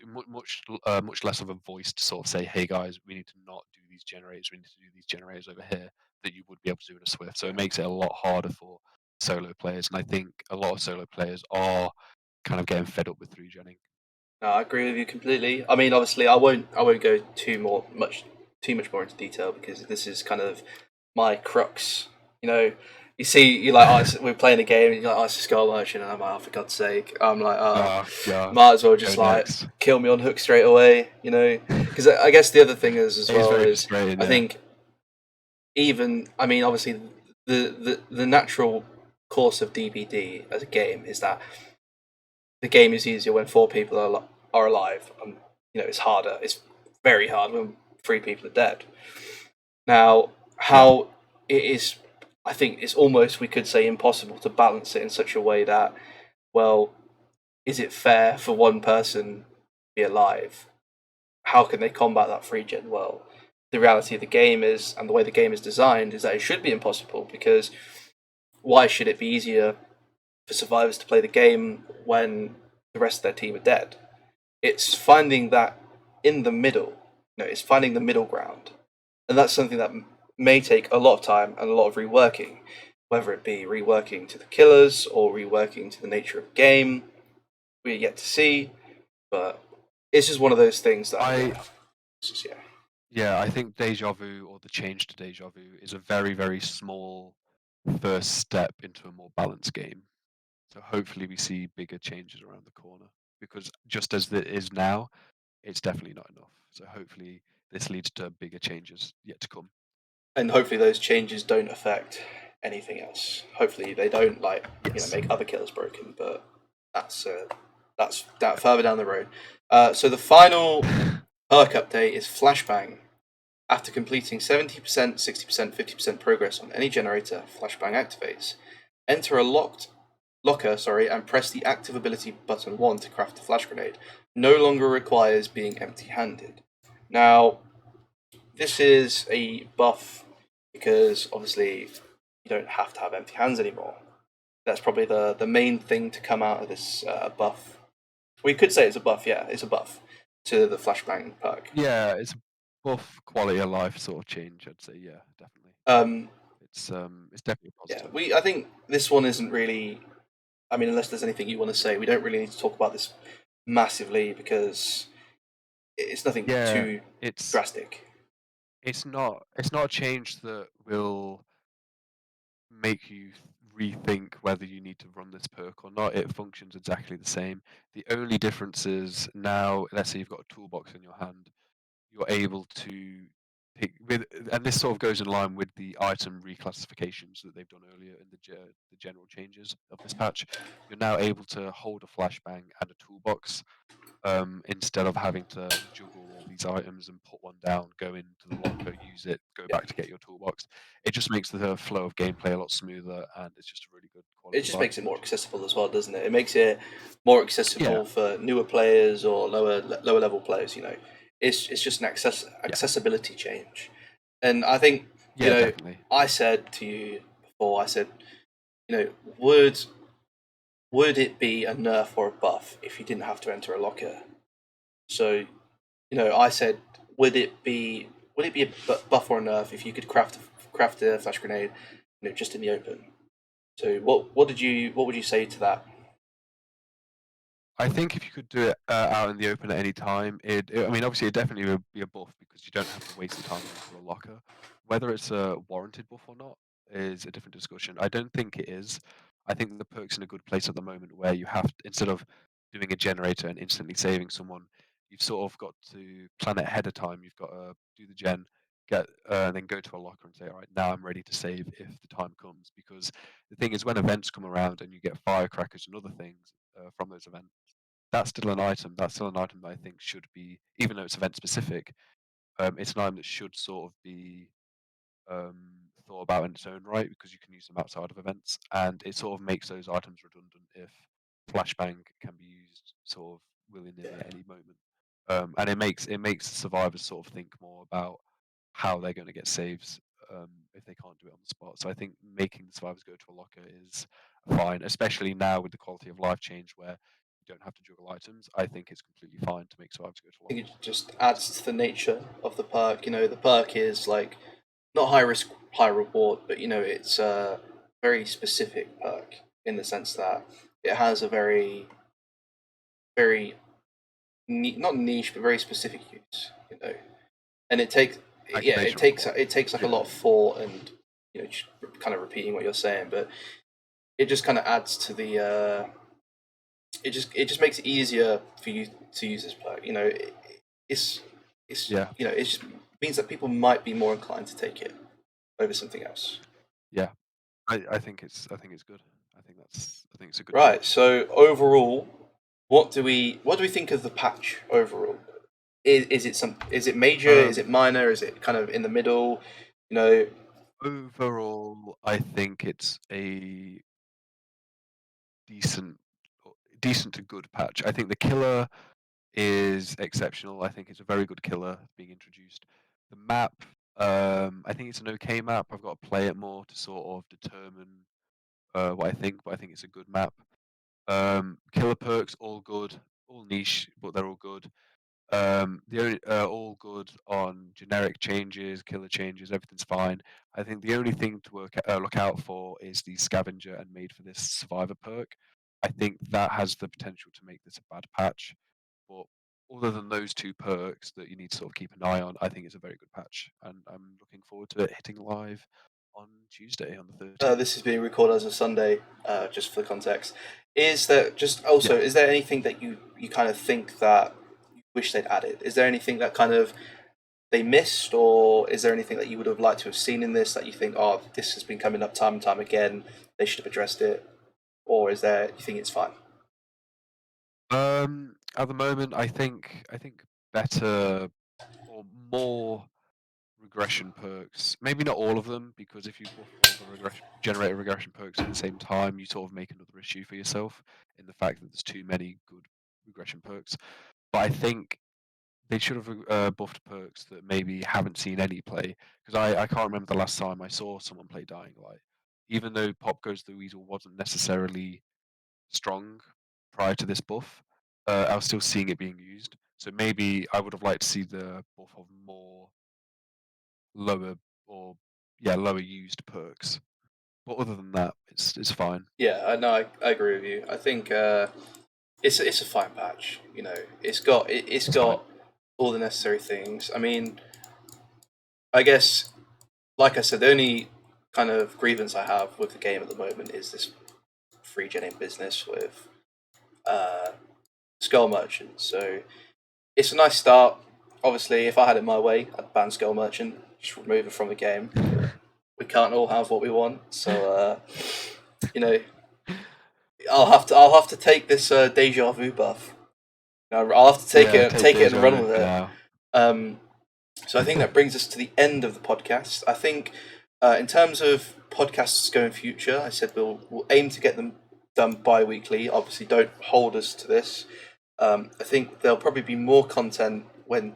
much less of a voice to sort of say, "Hey guys, we need to not do these generators. We need to do these generators over here," that you would be able to do in a Swift. So it makes it a lot harder for solo players, and I think a lot of solo players are kind of getting fed up with 3-genning. No, I agree with you completely. I mean, obviously, I won't go too much more into detail because this is kind of my crux. You know, you see, you like, we're playing a game, and you're like, oh, it's a Skull Merchant, and I'm like, oh, for God's sake, I'm like, oh, Oh god, might as well go just like next. kill me on hook straight away. You know, because I guess the other thing is as It is well very is frustrating, I yeah. think even I mean, obviously, the natural course of DBD as a game is that the game is easier when four people are alive, and it's harder. It's very hard when three people are dead. Now, Yeah. how it is, I think it's almost, we could say, impossible to balance it in such a way that, well, is it fair for one person to be alive? How can they combat that free gen? Well, the reality of the game is, and the way the game is designed, is that it should be impossible because why should it be easier for survivors to play the game when the rest of their team are dead? It's finding that in the middle. It's finding the middle ground, and that's something that may take a lot of time and a lot of reworking, whether it be reworking to the killers or reworking to the nature of the game. We're yet to see, but it's just one of those things that it's just, yeah. Yeah, I think Deja Vu, or the change to Deja Vu, is a very, very small first step into a more balanced game. So hopefully we see bigger changes around the corner, because just as it is now, it's definitely not enough. So hopefully this leads to bigger changes yet to come. And hopefully those changes don't affect anything else. Hopefully they don't Yes. make other killers broken, but that's that further down the road. So the final perk update is Flashbang. After completing 70%, 60%, 50% progress on any generator, Flashbang activates. Enter a locker, and press the active ability button 1 to craft a flash grenade. No longer requires being empty-handed. Now, this is a buff because obviously you don't have to have empty hands anymore. That's probably the main thing to come out of this buff. We could say it's a buff, yeah, it's a buff to the flashbang perk. Yeah, it's a buff quality of life sort of change, I'd say. Yeah, definitely. Um, It's definitely yeah, positive. I think this one isn't really. I mean, unless there's anything you want to say, we don't really need to talk about this massively because it's nothing Yeah, too it's drastic. it's not a change that will make you rethink whether you need to run this perk or not. It functions exactly the same. The only difference is now, let's say you've got a toolbox in your hand, you're able to pick with, and this sort of goes in line with the item reclassifications that they've done earlier in the general changes of this patch. You're now able to hold a flashbang and a toolbox, instead of having to juggle all these items and put one down, go into the locker, use it, go Yeah, back to get your toolbox. It just makes the flow of gameplay a lot smoother, and it's just a really good it quality of just life makes it more change. accessible as well, doesn't it? It makes it more Yeah, accessible for newer players or lower level players. It's just an yeah, accessibility change, and I think yeah, definitely. I said to you before. I said, would it be a nerf or a buff if you didn't have to enter a locker? So I said, would it be a buff or a nerf if you could craft a flash grenade, just in the open? So what would you say to that? I think if you could do it out in the open at any time, I mean, obviously, it definitely would be a buff because you don't have to waste the time going through a locker. Whether it's a warranted buff or not is a different discussion. I don't think it is. I think the perk's in a good place at the moment where you have, instead of doing a generator and instantly saving someone, you've sort of got to plan it ahead of time. You've got to do the gen, then go to a locker and say, all right, now I'm ready to save if the time comes. Because the thing is, when events come around and you get firecrackers and other things from those events, that's still an item. That's still an item that I think should be, even though it's event specific, it's an item that should sort of be um, thought about in its own right because you can use them outside of events, and it sort of makes those items redundant if flashbang can be used sort of willy nilly Yeah. at any moment, and it makes the survivors sort of think more about how they're going to get saves if they can't do it on the spot. So I think making the survivors go to a locker is fine, especially now with the quality of life change where you don't have to juggle items, I think it's completely fine to make survivors go to I think long. it just adds to the nature of the perk. The perk is like not high risk, high reward, but it's a very specific perk in the sense that it has a very, very not niche, but very specific use. And Activation required. it takes like a Yeah. lot of thought and just kind of repeating what you're saying, but it just kind of adds to the it just makes it easier for you to use this perk. It's Yeah. it just means that people might be more inclined to take it over something else. Yeah. I think it's good. I think it's a good Right. change. So overall, what do we think of the patch overall? Is it major? Is it minor? Is it kind of in the middle? Overall, I think it's a decent to good patch. I think the killer is exceptional. I think it's a very good killer being introduced. The map, I think it's an okay map. I've got to play it more to sort of determine what I think, but I think it's a good map. Killer perks, all good, all niche, but they're all good. The only all good on generic changes, killer changes, everything's fine. I think the only thing to look out for is the scavenger and made for this survivor perk. I think that has the potential to make this a bad patch. But other than those two perks that you need to sort of keep an eye on, I think it's a very good patch, and I'm looking forward to it hitting live on Tuesday on the 13th. This is being recorded as a Sunday, just for the context. Is there just also Yeah. is there anything that you kind of think that you wish they'd added? Is there anything that kind of they missed, or is there anything that you would have liked to have seen in this that you think, oh, this has been coming up time and time again, they should have addressed it, or is there you think it's fine? At the moment, I think better or more regression perks. Maybe not all of them, because if you buff all the generated regression perks at the same time, you sort of make another issue for yourself in the fact that there's too many good regression perks. But I think they should have buffed perks that maybe haven't seen any play, because I can't remember the last time I saw someone play Dying Light. Even though Pop Goes the Weasel wasn't necessarily strong prior to this buff, I was still seeing it being used. So maybe I would have liked to see the buff of more lower or lower used perks. But other than that, it's fine. Yeah, I know. I agree with you. I think it's a fine patch. It's It's fine. got all the necessary things. I mean, I guess, like I said, the only kind of grievance I have with the game at the moment is this free genning business with uh, Skull Merchant. So it's a nice start. Obviously, if I had it my way, I'd ban Skull Merchant, just remove it from the game. We can't all have what we want, so you know, I'll have to take this deja vu buff. I'll have to Yeah, take take it and Deja run in with for it. now. So I think that brings us to the end of the podcast. I think in terms of podcasts going future, I said we'll aim to get them done bi-weekly. Obviously, don't hold us to this. I think there'll probably be more content when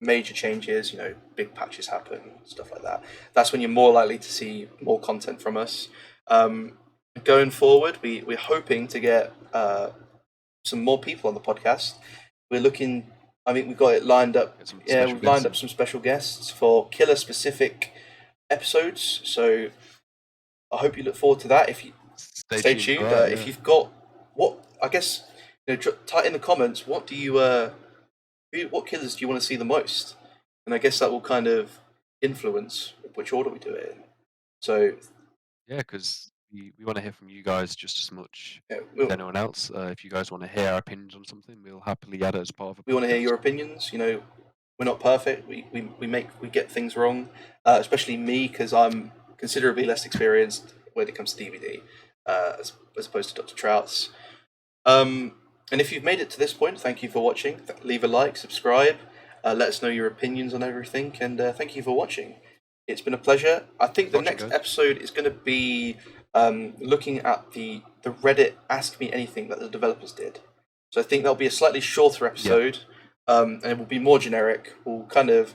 major changes, big patches happen, stuff like that. That's when you're more likely to see more content from us. Going forward, we're hoping to get some more people on the podcast. We're looking. I mean, we've got it lined up. Get some Yeah, special we've lined guests up in. some special guests for killer specific episodes. So I hope you look forward to that. If you Stay stay tuned for tuned, that. if Yeah. you've got what I guess type in the comments. What do you what killers do you want to see the most? And I guess that will kind of influence which order we do it in. So Yeah, because we want to hear from you guys just as much yeah, as anyone else. If you guys want to hear our opinions on something, we'll happily add it as part of a we want to hear podcast. your opinions. We're not perfect. We get things wrong, especially me because I'm considerably less experienced when it comes to DVD as opposed to Dr. Trouts. And if you've made it to this point, thank you for watching. Leave a like, subscribe, let us know your opinions on everything, and thank you for watching. It's been a pleasure. I think the Watching, next guys. episode is going to be looking at the Reddit Ask Me Anything that the developers did. So I think that'll be a slightly shorter episode, and it will be more generic. We'll kind of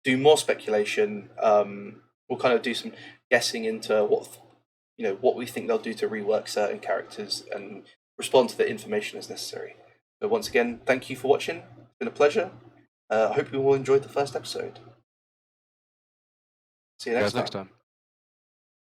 do more speculation. We'll kind of do some guessing into what we think they'll do to rework certain characters and respond to the information as necessary. So once again, thank you for watching. It's been a pleasure. I hope you all enjoyed the first episode. See you next time.